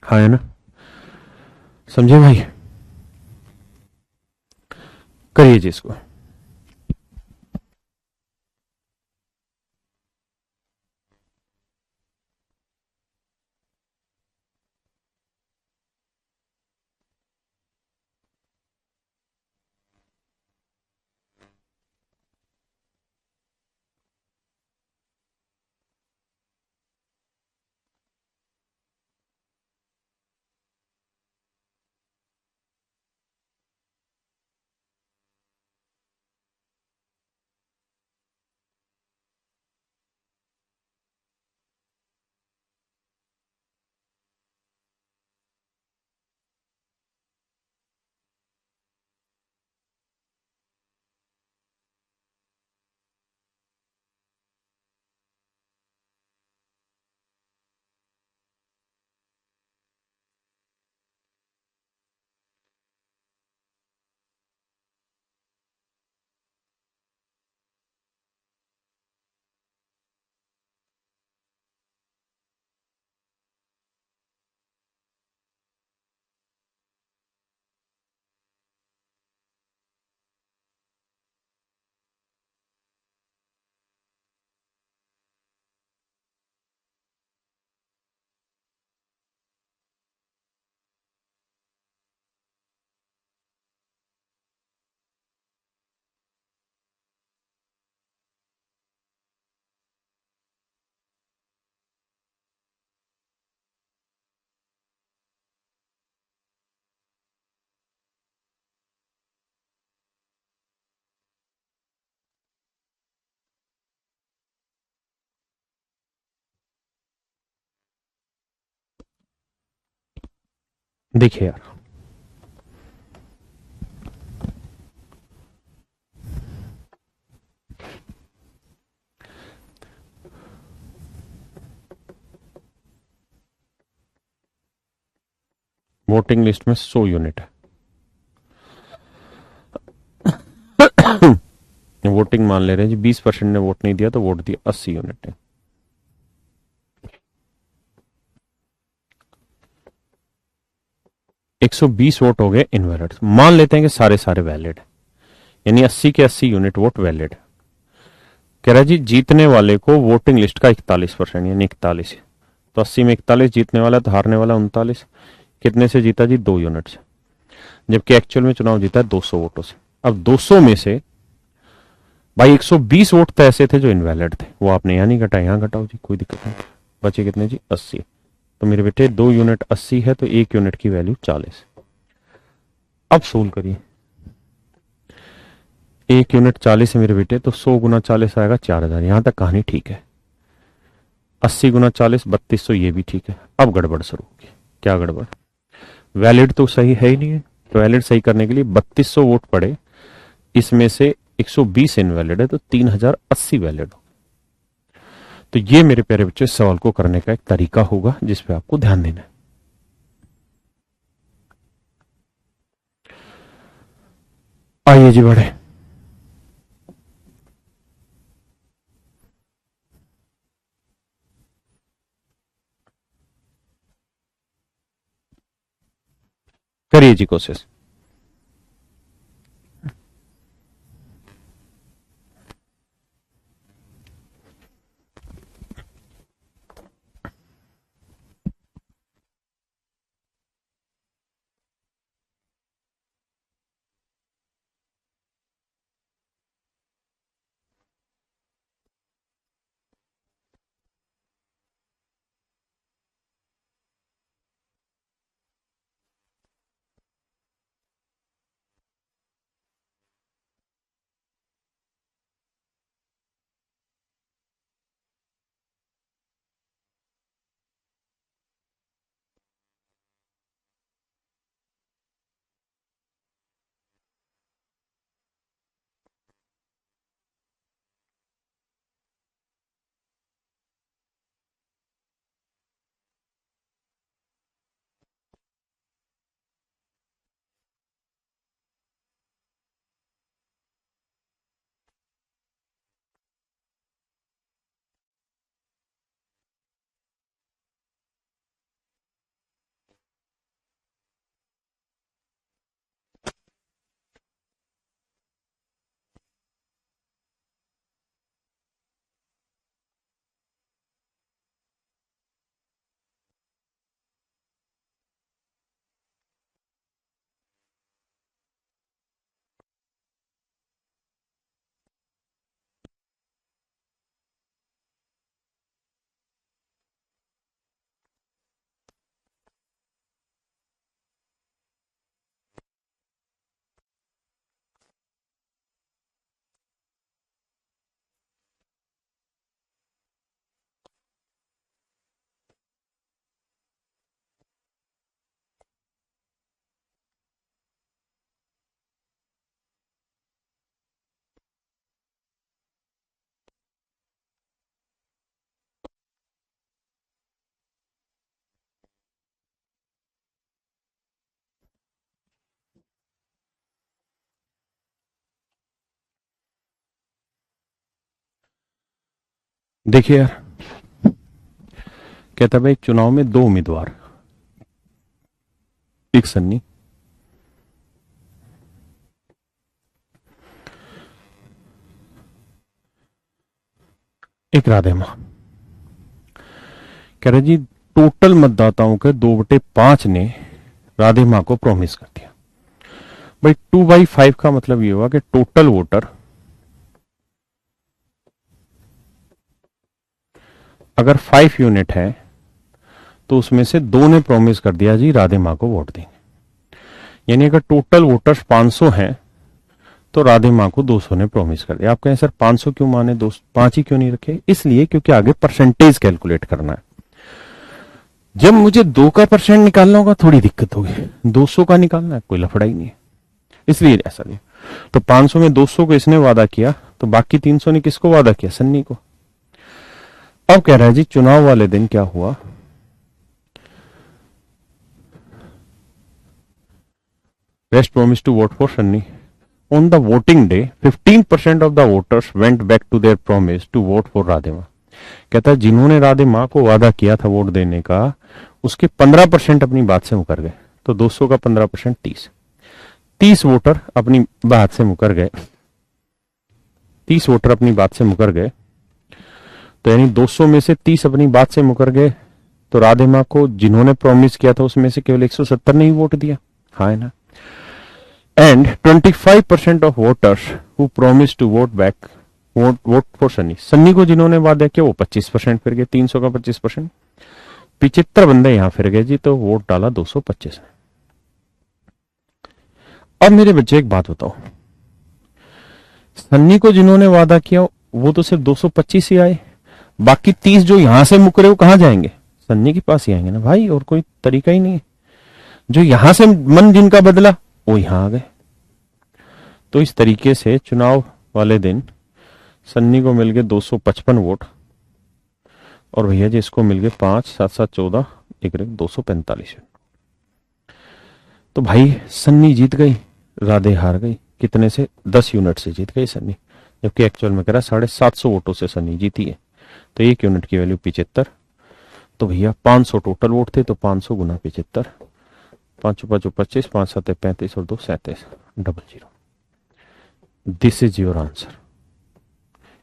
A: हाँ है ना? समझे भाई? करिए जी इसको। देखिए यार, वोटिंग लिस्ट में 100 यूनिट है। वोटिंग मान ले रहे हैं जी, 20% ने वोट नहीं दिया तो वोट दिया 80 यूनिट है। 120 वोट हो गए इनवैलिड। मान लेते हैं कि सारे सारे वैलिड है, यानी 80 के 80 यूनिट वोट वैलिड है। कह रहा है जी जीतने वाले को वोटिंग लिस्ट का 41% यानी 41, तो 80 में 41 जीतने वाला, तो हारने वाला 39। कितने से जीता जी? 2 यूनिट से, जबकि एक्चुअल में चुनाव जीता है 200 वोटों से। अब 200 में से भाई 120 वोट तो ऐसे थे जो इनवैलिड थे, वो आपने यहां नहीं घटाए, यहां घटाओ जी, कोई दिक्कत नहीं। बचे कितने जी? 80। तो मेरे बेटे 2 यूनिट 80 है, तो 1 यूनिट की वैल्यू 40। अब सोल्व करिए। 1 यूनिट 40 है मेरे बेटे, तो 100 गुना 40 आएगा 4000। यहां तक कहानी ठीक है। 80 गुना 40 3200, ये भी ठीक है। अब गड़बड़ शुरू होगी। क्या गड़बड़? वैलिड तो सही है ही नहीं है, तो वैलिड सही करने के लिए 3200 वोट पड़े, इसमें से 120 इनवैलिड है, तो 3080 वैलिड हो। तो ये मेरे प्यारे बच्चे सवाल को करने का एक तरीका होगा जिस पे आपको ध्यान देना है। आइए जी बढ़े। करिए जी कोशिश। देखिए यार, कहता भाई चुनाव में दो उम्मीदवार, एक सन्नी, एक राधे मां। कह रहे जी टोटल मतदाताओं के 2/5 ने राधे मां को प्रॉमिस कर दिया। भाई 2/5 का मतलब ये हुआ कि टोटल वोटर अगर 5 यूनिट है तो उसमें से 2 ने प्रॉमिस कर दिया जी राधे मां को वोट देंगे। यानी अगर टोटल वोटर्स 500 हैं तो राधे मां को 200 ने प्रॉमिस कर दिया। आप कहें सर 500 क्यों माने, 5 ही क्यों नहीं रखे? इसलिए क्योंकि आगे परसेंटेज कैलकुलेट करना है। जब मुझे 2 का परसेंट निकालना होगा थोड़ी दिक्कत होगी, 200 का निकालना है कोई लफड़ा ही नहीं है, इसलिए ऐसा नहीं। तो 500 में 200 को इसने वादा किया तो बाकी 300 ने किसको वादा किया? सन्नी को। अब कह रहा है जी चुनाव वाले दिन क्या हुआ, West promised to vote for Sunny. On the voting day, 15% of the voters went back to their promise to vote for Radhe मां। कहता है जिन्होंने राधे मां को वादा किया था वोट देने का, उसके 15% अपनी बात से मुकर गए। तो 200 का 15% 30 वोटर अपनी बात से मुकर गए, 30 वोटर अपनी बात से मुकर गए। तो यानी 200 में से 30 अपनी बात से मुकर गए, तो राधे मां को जिन्होंने प्रॉमिस किया था उसमें से केवल 170 ने ही वोट दिया। हाँ है ना? And 25% of voters who promised to vote back vote for Sunny. Sunny को जिन्होंने वादा किया वो 25% फिर गए, 300 का 25%, 75 बंदे यहां फिर गए जी, तो वोट डाला 225 ने। अब मेरे बच्चे एक बात बताओ, सन्नी को जिन्होंने वादा किया वो तो सिर्फ 225 ही आए, बाकी 30 जो यहां से मुकरे वो कहां जाएंगे? सन्नी के पास ही आएंगे ना भाई, और कोई तरीका ही नहीं है। जो यहां से मन जिनका बदला वो यहां आ गए। तो इस तरीके से चुनाव वाले दिन सन्नी को मिल गए 255 वोट, और भैया जी इसको मिल गए 5 7 7 14 एक 245। तो भाई सन्नी जीत गई, राधे हार गई। कितने से? 10 यूनिट से जीत गई सन्नी, जबकि एक्चुअल में कह रहा 750 वोटों से सन्नी जीती है। तो 1 यूनिट की वैल्यू 75। तो भैया 500 टोटल वोट थे, तो 500 गुना 75, 5 5 25, 5 7 35 और 2 37, 00। This is your answer.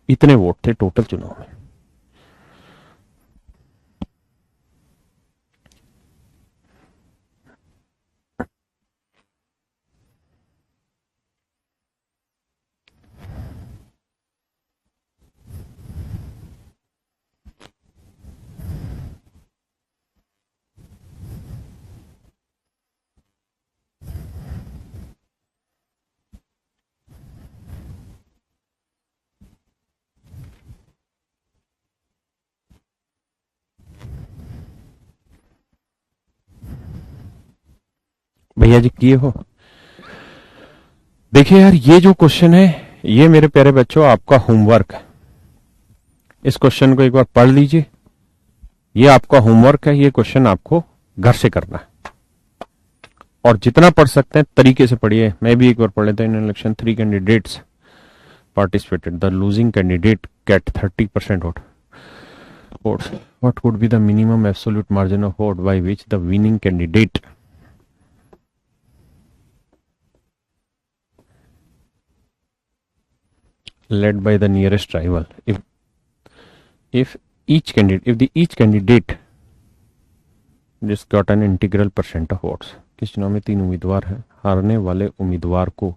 A: इतने वोट थे टोटल चुनाव में। भैया जी किए हो? देखिए यार, ये जो क्वेश्चन है ये मेरे प्यारे बच्चों आपका होमवर्क है। इस क्वेश्चन को एक बार पढ़ लीजिए, ये आपका होमवर्क है। ये क्वेश्चन आपको घर से करना है, और जितना पढ़ सकते हैं तरीके से पढ़िए। मैं भी एक बार पढ़ लेता हूं। In election 3 candidates participated, the losing candidate get 30% votes. What could be the minimum absolute margin of vote by which the winning candidate led by the nearest rival, if each candidate just got an integral percent of votes। किस चुनाव में 3 उम्मीदवार हैं, हारने वाले उम्मीदवार को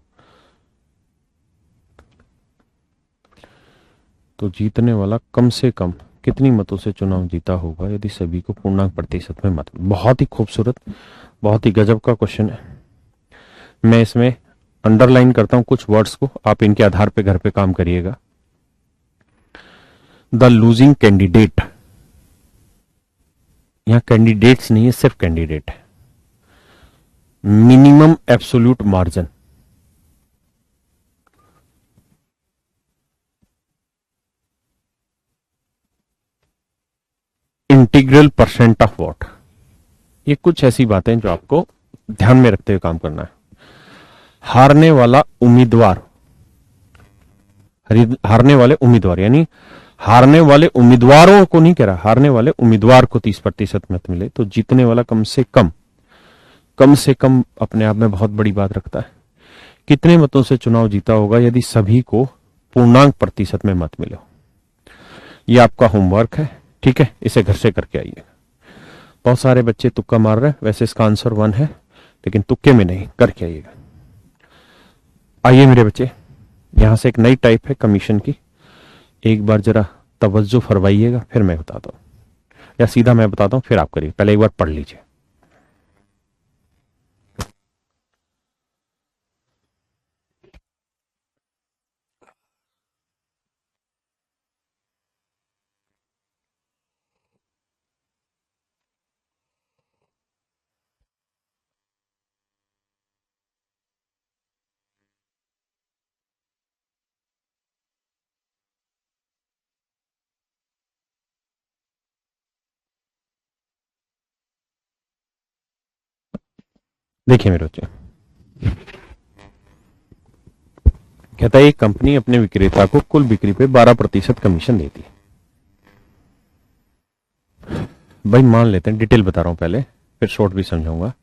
A: तो जीतने वाला कम से कम कितनी मतों से चुनाव जीता होगा यदि सभी को पूर्णांक प्रतिशत में मत। बहुत ही खूबसूरत, बहुत ही गजब का क्वेश्चन है। मैं इसमें अंडरलाइन करता हूं कुछ वर्ड्स को, आप इनके आधार पे घर पे काम करिएगा। द लूजिंग कैंडिडेट, यहां कैंडिडेट्स नहीं है, सिर्फ कैंडिडेट है। Minimum absolute margin, integral percent of vote, ये कुछ ऐसी बातें जो आपको ध्यान में रखते हुए काम करना है। हारने वाला उम्मीदवार, हारने वाले उम्मीदवार यानी हारने वाले उम्मीदवारों को नहीं कह रहा, हारने वाले उम्मीदवार को 30% मत मिले तो जीतने वाला कम से कम अपने आप में बहुत बड़ी बात रखता है। कितने मतों से चुनाव जीता होगा यदि सभी को पूर्णांक प्रतिशत में मत मिले? ये आपका होमवर्क है, ठीक है, इसे घर से करके आइए। बहुत सारे बच्चे तुक्का मार रहे हैं, वैसे इसका आंसर 1 है, लेकिन तुक्के में नहीं, करके आइएगा। आइए मेरे बच्चे, यहां से एक नई टाइप है कमीशन की, एक बार जरा तवज्जो फरमाइएगा, फिर मैं बताता हूं, या सीधा मैं बताता हूं फिर आप करिए। पहले एक बार पढ़ लीजिए। देखिए मेरे बच्चे, कहता है एक कंपनी अपने विक्रेता को कुल बिक्री पे 12% कमीशन देती है। भाई मान लेते हैं, डिटेल बता रहा हूं पहले, फिर शॉर्ट भी समझाऊंगा।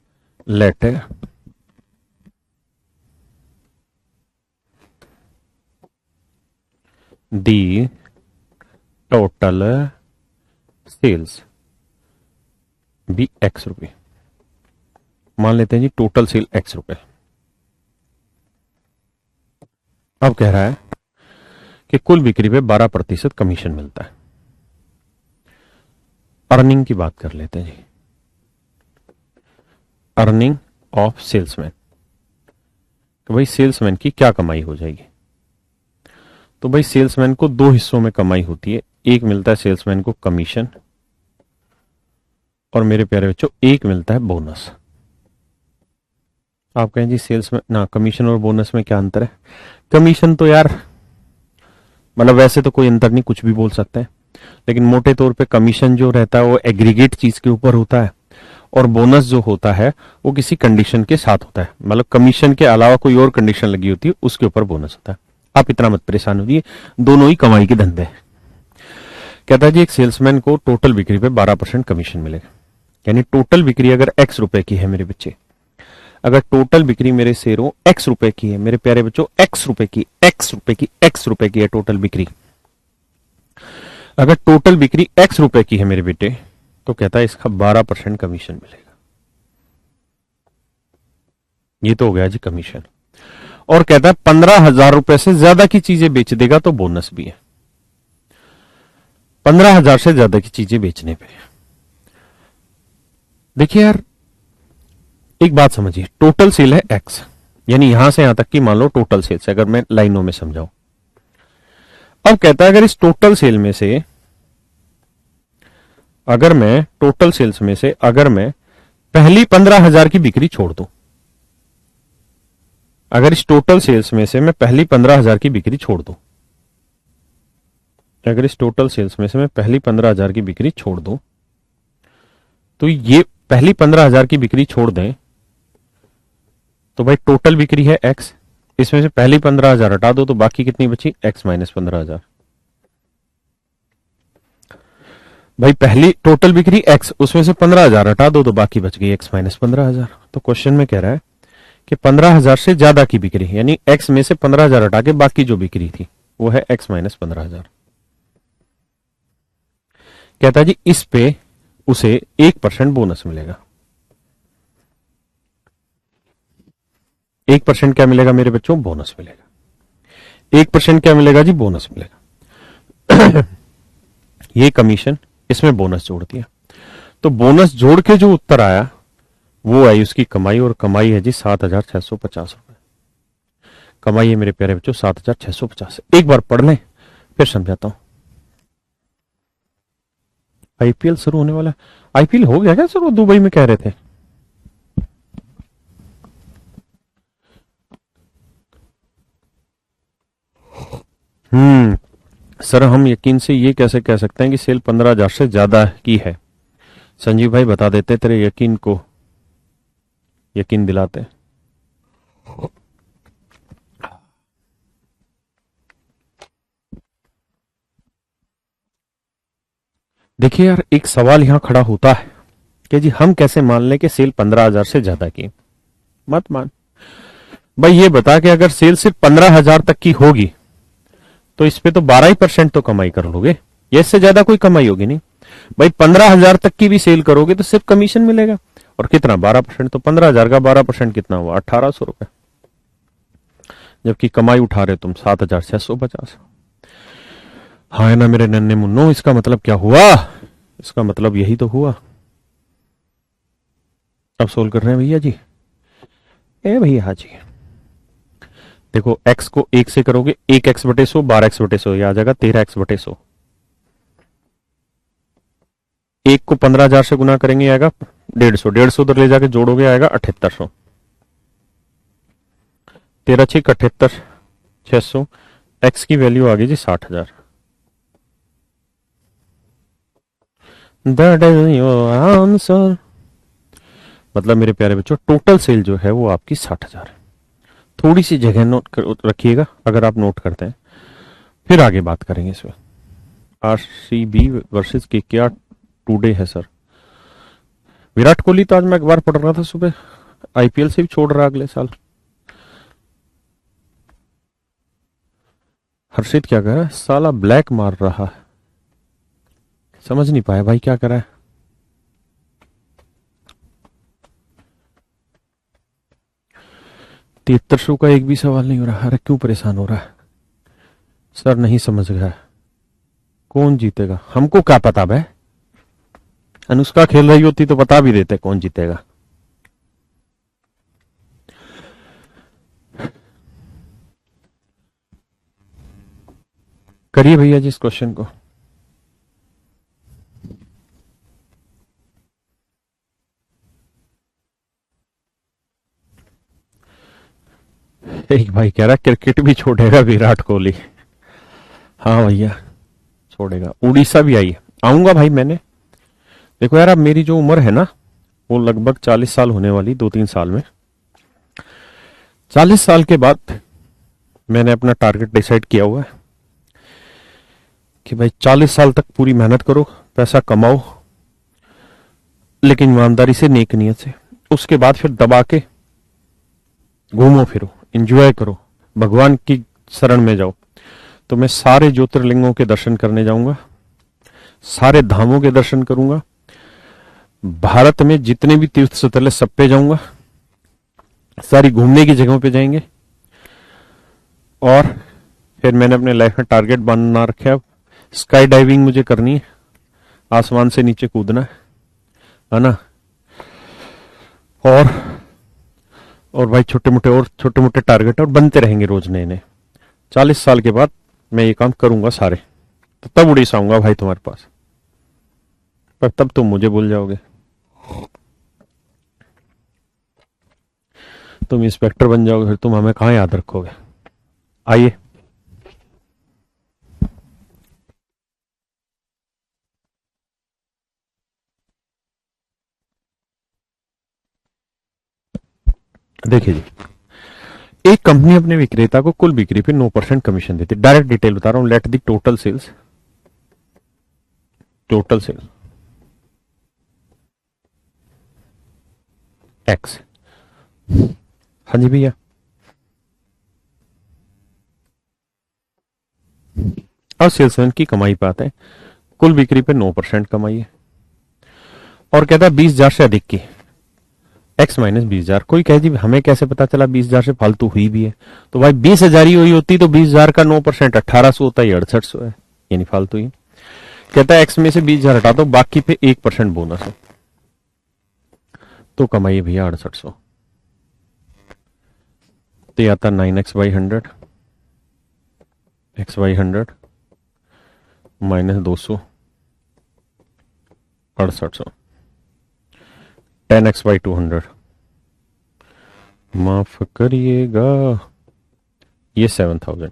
A: लेट दी टोटल सेल्स भी एक्स रुपए, मान लेते हैं जी टोटल सेल एक्स रुपए। अब कह रहा है कि कुल बिक्री पे 12% कमीशन मिलता है। अर्निंग की बात कर लेते हैं जी, अर्निंग ऑफ सेल्समैन, कि भाई सेल्समैन की क्या कमाई हो जाएगी। तो भाई सेल्समैन को 2 हिस्सों में कमाई होती है, एक मिलता है सेल्समैन को कमीशन, और मेरे प्यारे बच्चों एक मिलता है बोनस। आप कहें जी सेल्स में ना कमीशन और बोनस में क्या अंतर है? कमीशन तो यार मतलब वैसे तो कोई अंतर नहीं, कुछ भी बोल सकते हैं, लेकिन मोटे तौर पे कमीशन जो रहता है वो एग्रीगेट चीज के ऊपर होता है, और बोनस जो होता है वो किसी कंडीशन के साथ होता है, मतलब कमीशन के अलावा कोई और कंडीशन लगी होती है उसके ऊपर बोनस होता है। आप इतना मत परेशान होइए, दोनों ही कमाई के धंधे हैं। कहता है जी एक सेल्समैन को टोटल बिक्री पे 12% कमीशन मिलेगा, यानी टोटल बिक्री अगर एक्स रुपए की है मेरे बच्चे, अगर टोटल बिक्री मेरे शेयरों एक्स रुपए की है मेरे प्यारे बच्चों, एक्स रुपए की है टोटल बिक्री, अगर टोटल बिक्री एक्स रुपए की है मेरे बेटे, तो कहता है इसका 12% कमीशन मिलेगा। ये तो हो गया जी कमीशन। और कहता है 15,000 रुपए से ज्यादा की चीजें बेच देगा तो बोनस भी है, 15,000 से ज्यादा की चीजें बेचने पे। देखिए यार एक बात समझिए, टोटल सेल है एक्स, यानी यहां से यहां तक की मान लो टोटल सेल्स, अगर मैं लाइनों में समझाऊं। अब कहता है अगर इस टोटल सेल में से, अगर मैं टोटल सेल्स में से अगर मैं पहली 15,000 की बिक्री छोड़ दूं, अगर इस टोटल सेल्स में से मैं पहली 15,000 की बिक्री छोड़ दूं, अगर इस टोटल सेल्स में से मैं पहली 15,000 की बिक्री छोड़ दूं, तो ये पहली 15,000 की बिक्री छोड़ दें तो भाई टोटल बिक्री है एक्स, इसमें से पहली 15,000 हटा दो तो बाकी कितनी बची, एक्स माइनस 15,000। भाई पहली टोटल बिक्री एक्स, उसमें से 15,000 हटा दो तो बाकी बच गई एक्स माइनस 15,000। तो क्वेश्चन में कह रहा है कि 15,000 से ज्यादा की बिक्री, यानी एक्स में से 15,000 हटा के बाकी जो बिक्री थी वो है एक्स माइनस 15,000। कहता जी इस पे उसे 1% बोनस मिलेगा। 1% क्या मिलेगा मेरे बच्चों, बोनस मिलेगा। 1% क्या मिलेगा जी, बोनस मिलेगा। ये कमीशन, इसमें बोनस जोड़ दिया, तो बोनस जोड़ के जो उत्तर आया वो आई उसकी कमाई, और कमाई है जी 7,650 रुपए। कमाई है मेरे प्यारे बच्चों 7,650। एक बार पढ़ लें फिर समझाता हूं। आईपीएल शुरू होने वाला, आईपीएल हो गया क्या सर, वो दुबई में कह रहे थे? सर हम यकीन से ये कैसे कह सकते हैं कि सेल 15,000 से ज्यादा की है? संजीव भाई बता देते, तेरे यकीन को यकीन दिलाते। देखिए यार, एक सवाल यहां खड़ा होता है कि जी हम कैसे मान लें कि सेल 15,000 से ज्यादा की। मत मान भाई, ये बता कि अगर सेल सिर्फ 15,000 तक की होगी तो इस पे तो 12% तो कमाई कर लोगे, ये इससे ज्यादा कोई कमाई होगी नहीं। भाई 15,000 तक की भी सेल करोगे तो सिर्फ कमीशन मिलेगा, और कितना? 12%। तो 15,000 का 12% कितना हुआ? 1,800 रुपए। जबकि कमाई उठा रहे तुम 7,650। हाँ है ना मेरे नन्हे मुन्नो, इसका मतलब क्या हुआ? इसका मतलब यही तो हुआ। अब सोल्व कर रहे हैं भैया जी। ए भैया हाँ जी, देखो x को 1 से करोगे, 1x/100 12x/100, यह आ जाएगा 13x/100। 1 को 15,000 से गुना करेंगे आएगा 150, 150 उधर ले जाके जोड़ोगे आएगा 7800। 13 6 78 600। x की वैल्यू आ गई जी 60,000। That is your answer. मतलब मेरे प्यारे बच्चों, टोटल सेल जो है वो आपकी 60,000 है। थोड़ी सी जगह नोट रखिएगा अगर आप नोट करते हैं, फिर आगे बात करेंगे इसमें। आरसीबी वर्सेस केकेआर टुडे है सर। विराट कोहली तो आज मैं अखबार पढ़ रहा था सुबह, आईपीएल से भी छोड़ रहा अगले साल। हर्षित क्या कह रहा है? साला ब्लैक मार रहा है। समझ नहीं पाया भाई क्या कर रहा है। तिहत्तर सौ का एक भी सवाल नहीं हो रहा। अरे क्यों परेशान हो रहा है सर? नहीं समझ रहा है। कौन जीतेगा हमको क्या पता भाई? अनुष्का खेल रही होती तो बता भी देते कौन जीतेगा। करिए भैया जी इस क्वेश्चन को। एक भाई कह रहा क्रिकेट भी छोड़ेगा विराट कोहली। हाँ भैया छोड़ेगा। उड़ीसा भी आई है, आऊंगा भाई। मैंने देखो यार, अब मेरी जो उम्र है ना वो लगभग 40 साल होने वाली 2-3 साल में। 40 साल के बाद मैंने अपना टारगेट डिसाइड किया हुआ है कि भाई 40 साल तक पूरी मेहनत करो, पैसा कमाओ, लेकिन ईमानदारी से, नेक नियत से। उसके बाद फिर दबा के घूमो फिरो, एंजॉय करो, भगवान की शरण में जाओ। तो मैं सारे ज्योतिर्लिंगों के दर्शन करने जाऊंगा, सारे धामों के दर्शन करूंगा, भारत में जितने भी तीर्थ स्थल है सब पे जाऊंगा, सारी घूमने की जगहों पे जाएंगे। और फिर मैंने अपने लाइफ में टारगेट बना रखा है, स्काई डाइविंग मुझे करनी है, आसमान से नीचे कूदना है ना। और भाई छोटे मोटे टारगेट और बनते रहेंगे रोज नए नए। 40 साल के बाद मैं ये काम करूंगा सारे, तो तब उड़ीसा आऊंगा भाई तुम्हारे पास। पर तब तुम मुझे भूल जाओगे, तुम इंस्पेक्टर बन जाओगे, फिर तुम हमें कहां याद रखोगे। आइए देखिए जी, एक कंपनी अपने विक्रेता को कुल बिक्री पे 9% कमीशन देती है। डायरेक्ट डिटेल बता रहा हूं, let the total sales, total sales x. हाँ जी भैया, अब सेल्समैन की कमाई पे आते हैं। कुल बिक्री पे 9% कमाई है, और कहता है 20,000 से अधिक की, एक्स माइनस 20,000। कोई कहे जी हमें कैसे पता चला 20,000 से फालतू हुई भी है? तो भाई 20,000 ही हुई होती तो 20,000 का 9% 1,800 होता है, 6,800 है, यानी फालतू ही। कहता है एक्स में से 20,000 हटा दो, बाकी पे 1% बोनस है, तो कमाई भैया 6,800। तो ये आता 9x/100, x/100 माइनस 200, 6,800। 10x/200 माफ करिएगा, ये 7,000।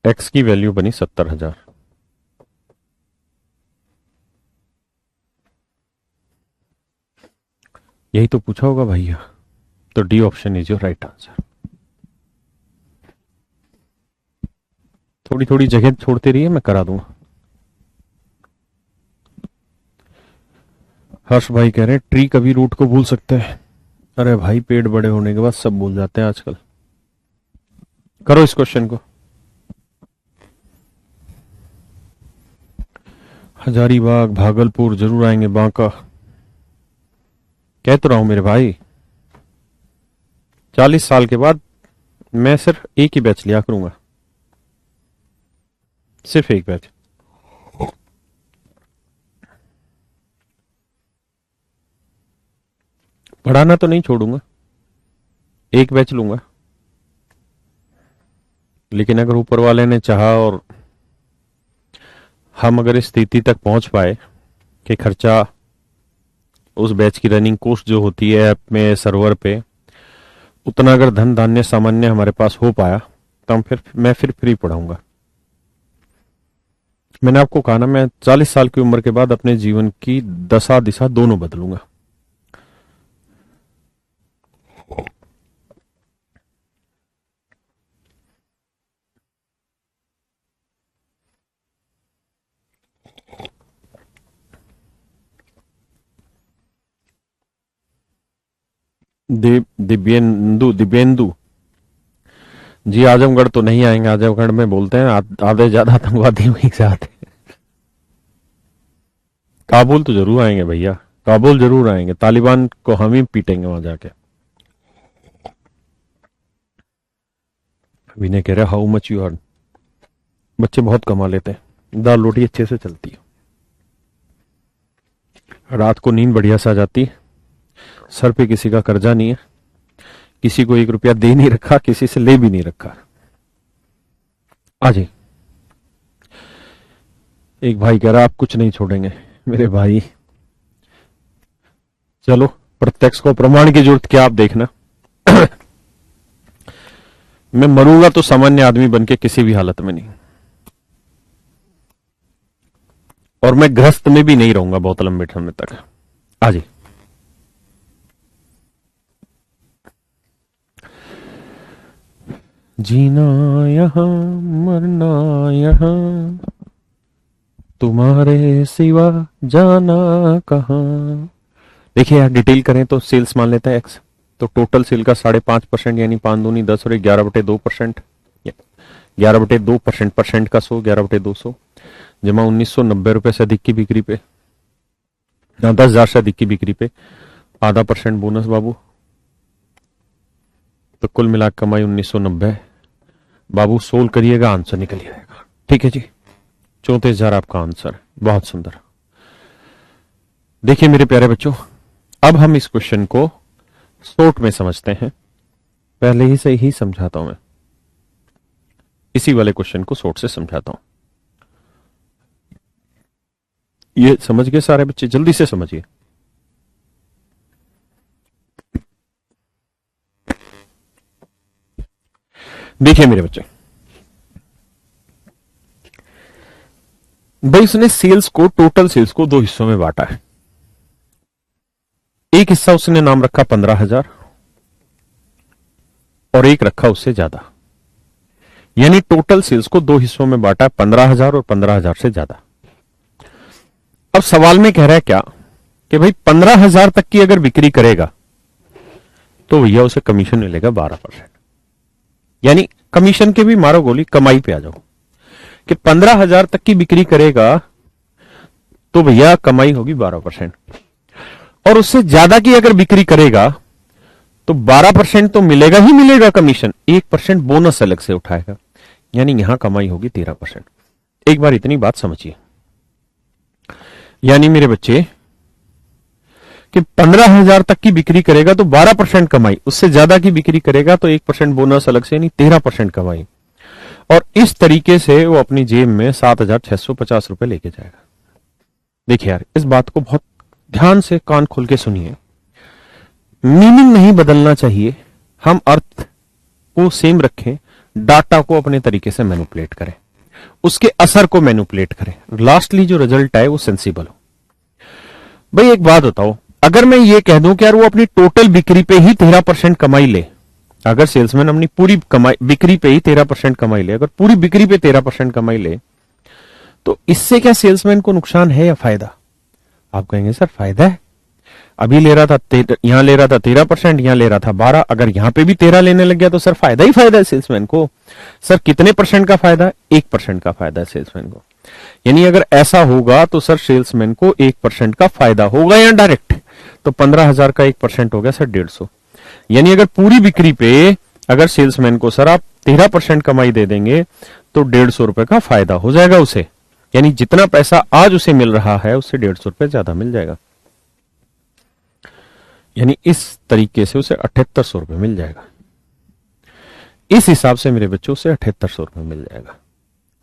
A: एक्स की वैल्यू बनी 70,000। यही तो पूछा होगा भैया, तो D option is your right answer. थोड़ी थोड़ी जगह छोड़ते रहिए, मैं करा दूंगा। हर्ष भाई कह रहे हैं ट्री कभी रूट को भूल सकते हैं। अरे भाई पेड़ बड़े होने के बाद सब भूल जाते हैं आजकल। करो इस क्वेश्चन को। हजारीबाग, भागलपुर जरूर आएंगे, बांका। कह तो रहा हूं मेरे भाई, 40 साल के बाद मैं सिर्फ एक ही बैच लिया करूंगा, सिर्फ एक बैच। पढ़ाना तो नहीं छोड़ूंगा, एक बैच लूंगा। लेकिन अगर ऊपर वाले ने चाहा और हम अगर इस स्थिति तक पहुंच पाए कि खर्चा उस बैच की रनिंग कॉस्ट जो होती है ऐप में सर्वर पे, उतना अगर धन धान्य सामान्य हमारे पास हो पाया तो हम मैं फिर फ्री पढ़ाऊंगा। मैंने आपको कहा ना, मैं 40 साल की उम्र के बाद अपने जीवन की दशा दिशा दोनों बदलूंगा। दिव्येंदु जी, आजमगढ़ तो नहीं आएंगे। आजमगढ़ में बोलते हैं आधे ज्यादा आतंकवादी वहीं से आते हैं। काबुल तो जरूर आएंगे भैया, काबुल जरूर आएंगे। तालिबान को हम ही पीटेंगे वहां जाके। विनय कह रहे हाउ मच यू अर्न। बच्चे बहुत कमा लेते हैं, दाल रोटी अच्छे से चलती है, रात को नींद बढ़िया से आ जाती है, सर पे किसी का कर्जा नहीं है, किसी को 1 रुपया दे नहीं रखा, किसी से ले भी नहीं रखा। आज एक भाई कह रहा आप कुछ नहीं छोड़ेंगे। मेरे भाई चलो, प्रत्यक्ष को प्रमाण की जरूरत क्या, आप देखना। मैं मरूंगा तो सामान्य आदमी बनके किसी भी हालत में नहीं, और मैं ग्रस्त में भी नहीं रहूंगा बहुत लंबे समय तक। आज जीना यहां मरना यहां, तुम्हारे सिवा जाना कहां। देखिए यार, डिटेल करें तो सेल्स मान लेता है एक्स, तो टोटल सेल का 5.5% यानी 5 दूनी 10 और 11/2%, 11/2% परसेंट का 100, 11/200 जमा 1990 रुपए से अधिक की बिक्री पे, 10,000 से अधिक की बिक्री पे आधा % बोनस बाबू, तो कुल मिला कमाई 1990। बाबू सोल्व करिएगा, आंसर निकल जाएगा। ठीक है जी, 34,000 आपका आंसर। बहुत सुंदर। देखिए मेरे प्यारे बच्चों, अब हम इस क्वेश्चन को शॉर्ट में समझते हैं। पहले ही से ही समझाता हूं मैं, इसी वाले क्वेश्चन को शॉर्ट से समझाता हूं। ये समझ गए सारे बच्चे? जल्दी से समझिए। देखिए मेरे बच्चे, भाई उसने सेल्स को, टोटल सेल्स को 2 हिस्सों में बांटा है। एक हिस्सा उसने नाम रखा 15,000 और एक रखा उससे ज्यादा, यानी टोटल सेल्स को 2 हिस्सों में बांटा है, 15,000 और 15,000 से ज्यादा। अब सवाल में कह रहा है क्या कि भाई 15,000 तक की अगर बिक्री करेगा तो भैया उसे कमीशन मिलेगा 12%। यानी कमीशन के भी मारो गोली, कमाई पे आ जाओ कि 15,000 तक की बिक्री करेगा तो भैया कमाई होगी 12%, और उससे ज्यादा की अगर बिक्री करेगा तो 12% तो मिलेगा ही मिलेगा कमीशन, 1% बोनस अलग से उठाएगा, यानी यहां कमाई होगी 13%। एक बार इतनी बात समझिए, यानी मेरे बच्चे कि 15,000 तक की बिक्री करेगा तो 12% कमाई, उससे ज्यादा की बिक्री करेगा तो 1% बोनस अलग से, यानी 13% कमाई। और इस तरीके से वो अपनी जेब में 7,650 रुपए लेके जाएगा। देखिए यार, इस बात को बहुत ध्यान से कान खोल के सुनिए। मीनिंग नहीं बदलना चाहिए, हम अर्थ को सेम रखें, डाटा को अपने तरीके से मैनिपुलेट करें, उसके असर को मैनिपुलेट करें, लास्टली जो रिजल्ट आए वो सेंसिबल हो। भाई एक बात बताओ, अगर मैं ये कह दूं कि यार वो अपनी टोटल बिक्री पे ही 13% कमाई ले, अगर सेल्समैन अपनी पूरी कमाई बिक्री पे ही 13% कमाई ले, अगर पूरी बिक्री पे 13% कमाई ले, तो इससे क्या सेल्समैन को नुकसान है या फायदा? आप कहेंगे सर फायदा है, अभी ले रहा था यहां ले रहा था 13%, यहां ले रहा था 12, अगर यहां पे भी 13 लेने लग गया तो सर फायदा ही फायदा है सेल्समैन को। सर कितने परसेंट का फायदा? 1% का फायदा है सेल्समैन को। यानी अगर ऐसा होगा तो सर सेल्समैन को 1% का फायदा होगा या डायरेक्ट। तो 15,000 का 1% हो गया सर 150। यानी अगर पूरी बिक्री पे अगर सेल्समैन को सर आप 13% कमाई दे देंगे तो 150 रुपए का फायदा हो जाएगा उसे। यानी जितना पैसा आज उसे मिल रहा है उससे 150 रुपए ज्यादा मिल जाएगा। यानी इस तरीके से उसे 7800 रुपए मिल जाएगा। इस हिसाब से मेरे बच्चों से 7800 रुपए मिल जाएगा,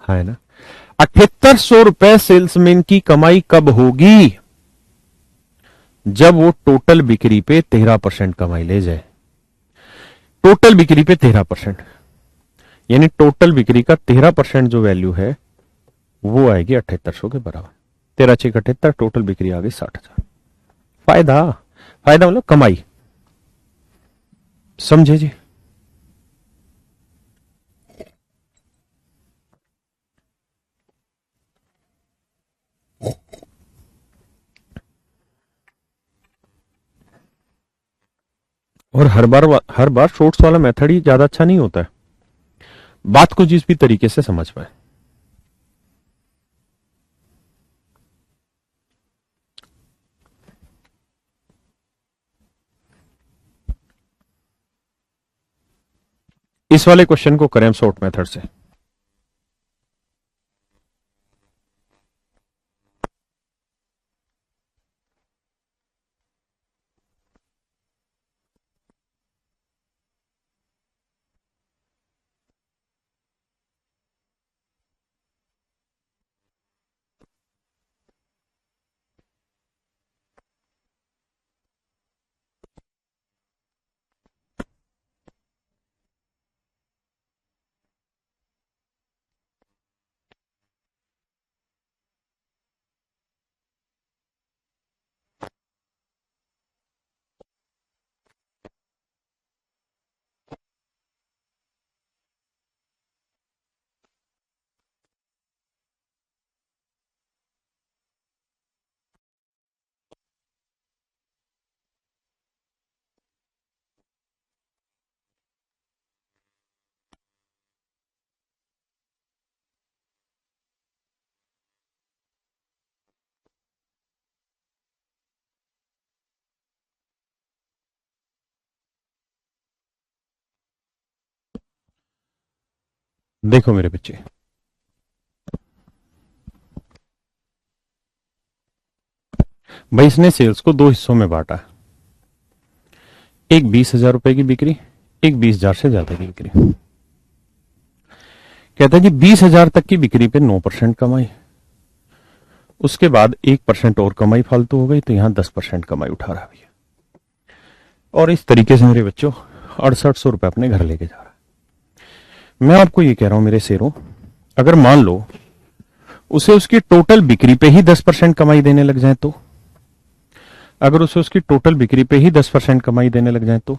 A: है ना। 7800 रुपए सेल्समैन की कमाई कब होगी? जब वो टोटल बिक्री पे 13% कमाई ले जाए। टोटल बिक्री पे 13%, यानी टोटल बिक्री का 13% जो वैल्यू है वो आएगी 7800 के बराबर। 13×6 = 78, टोटल बिक्री आ गई 60,000। फायदा, फायदा मतलब कमाई, समझे जी। और हर बार शॉर्ट्स वाला मेथड ही ज्यादा अच्छा नहीं होता है, बात को जिस भी तरीके से समझ पाए। इस वाले क्वेश्चन को करें शॉर्ट मेथड से। देखो मेरे बच्चे, भाई इसने सेल्स को दो हिस्सों में बांटा। एक 20,000 रुपए की बिक्री, एक 20,000 से ज्यादा की बिक्री। कहता है जी 20,000 तक की बिक्री पे 9% कमाई, उसके बाद 1% और कमाई फालतू हो गई, तो यहां 10% कमाई उठा रहा है। और इस तरीके से मेरे बच्चों 6800 रुपए अपने घर लेके जा रहा है। मैं आपको ये कह रहा हूं मेरे शेरों, अगर मान लो उसे उसकी टोटल बिक्री पे ही 10% कमाई देने लग जाए तो, अगर उसे उसकी टोटल बिक्री पे ही 10% कमाई देने लग जाए तो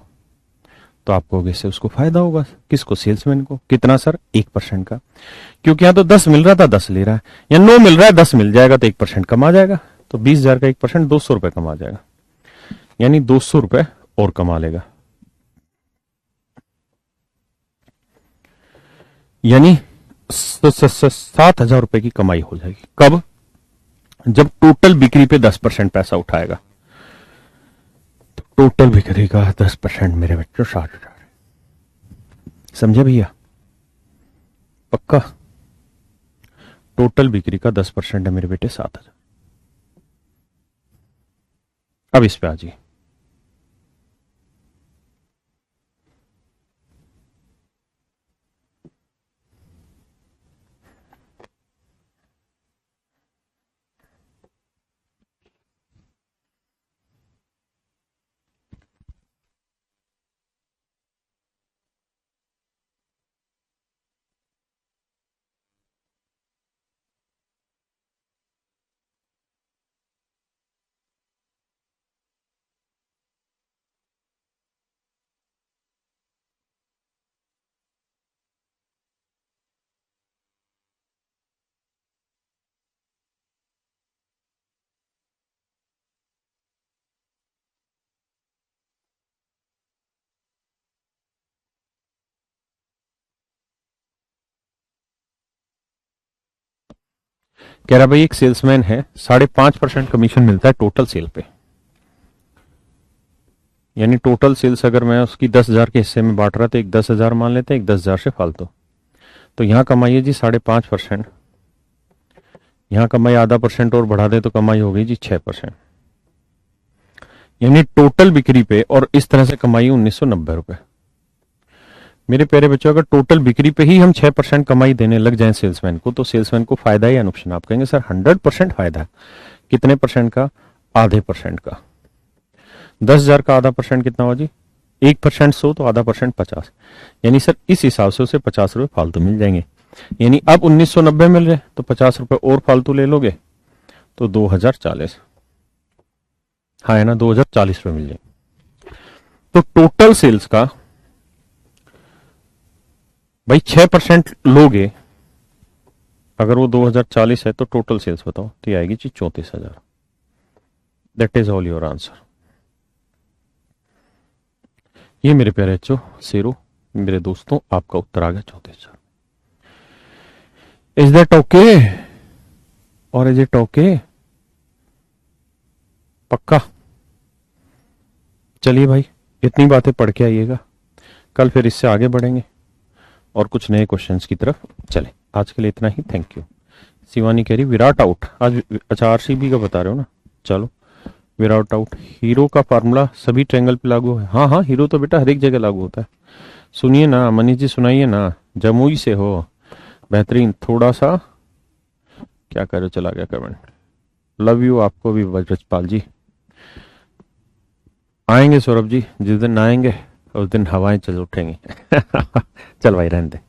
A: आप कहोगे इससे उसको फायदा होगा। किसको? सेल्समैन को। कितना सर? 1% का। क्योंकि यहां तो 10 मिल रहा था 10 ले रहा है, या 9 मिल रहा है 10 मिल जाएगा तो 1% कमा जाएगा। तो 20,000 का 1% 200 रुपए कमा जाएगा, यानी 200 रुपए और कमा लेगा। यानी 7,000 रुपए की कमाई हो जाएगी। कब? जब टोटल बिक्री पे 10% पैसा उठाएगा। तो टोटल बिक्री का 10% मेरे बच्चों 60,000। समझे भैया? पक्का? टोटल बिक्री का 10% है मेरे बेटे 7,000। अब इस पे आ जाइए। कह रहा भाई एक सेल्समैन है, 5.5% कमीशन मिलता है टोटल सेल पे। यानी टोटल सेल्स अगर मैं उसकी 10,000 के हिस्से में बांट रहा तो एक 10,000 मान लेते हैं, एक 10,000 से फालतू। तो यहां कमाई है जी 5.5%, यहां कमाई आधा % और बढ़ा दे तो कमाई हो गई जी 6%। यानी टोटल बिक्री पे और इस तरह से कमाई 1990 रुपए। मेरे प्यारे बच्चों, अगर टोटल बिक्री पे ही हम 6% कमाई देने लग जाएं सेल्समैन को, तो सेल्समैन को फायदा है या नुकसान? आप कहेंगे सर 100% फायदा है। कितने % का? आधे % का। 10,000 का आधा % कितना हुआ जी? 1% 100 तो आधा % 50। यानी सर इस हिसाब से उसे 50 रुपए फालतू मिल जाएंगे। यानी अब 1990 मिल रहे तो 50 रुपए और फालतू ले लोगे तो 2040, हाँ है ना, 2040 रुपए मिल जाएंगे। तो टोटल सेल्स का भाई 6% लोगे, अगर वो 2040 है तो टोटल सेल्स बताओ, तो ये आएगी जी 34,000। That is all your answer. ये मेरे प्यारे बच्चों, शेरों, मेरे दोस्तों, आपका उत्तर आ गया 34,000। इज दैट ओके और इज इट ओके? पक्का? चलिए भाई, इतनी बातें पढ़ के आइएगा, कल फिर इससे आगे बढ़ेंगे और कुछ नए क्वेश्चंस की तरफ चले। आज के लिए इतना ही, थैंक यू। शिवानी कह रही विराट आउट आज। अच्छा, आरसीबी का बता रहे हो ना, चलो विराट आउट। हीरो का फार्मूला सभी ट्रायंगल पे लागू है? हाँ हाँ, हीरो तो बेटा हर एक जगह लागू होता है। सुनिए ना मनीष जी, सुनाइए ना, जमुई से हो, बेहतरीन। थोड़ा सा क्या करो, चला गया कमेंट। लव यू आपको भी ब्रजपाल जी। आएंगे सौरभ जी, जिस दिन आएंगे उस दिन हवाएं चल उठेंगी। चल भाई रहने दे।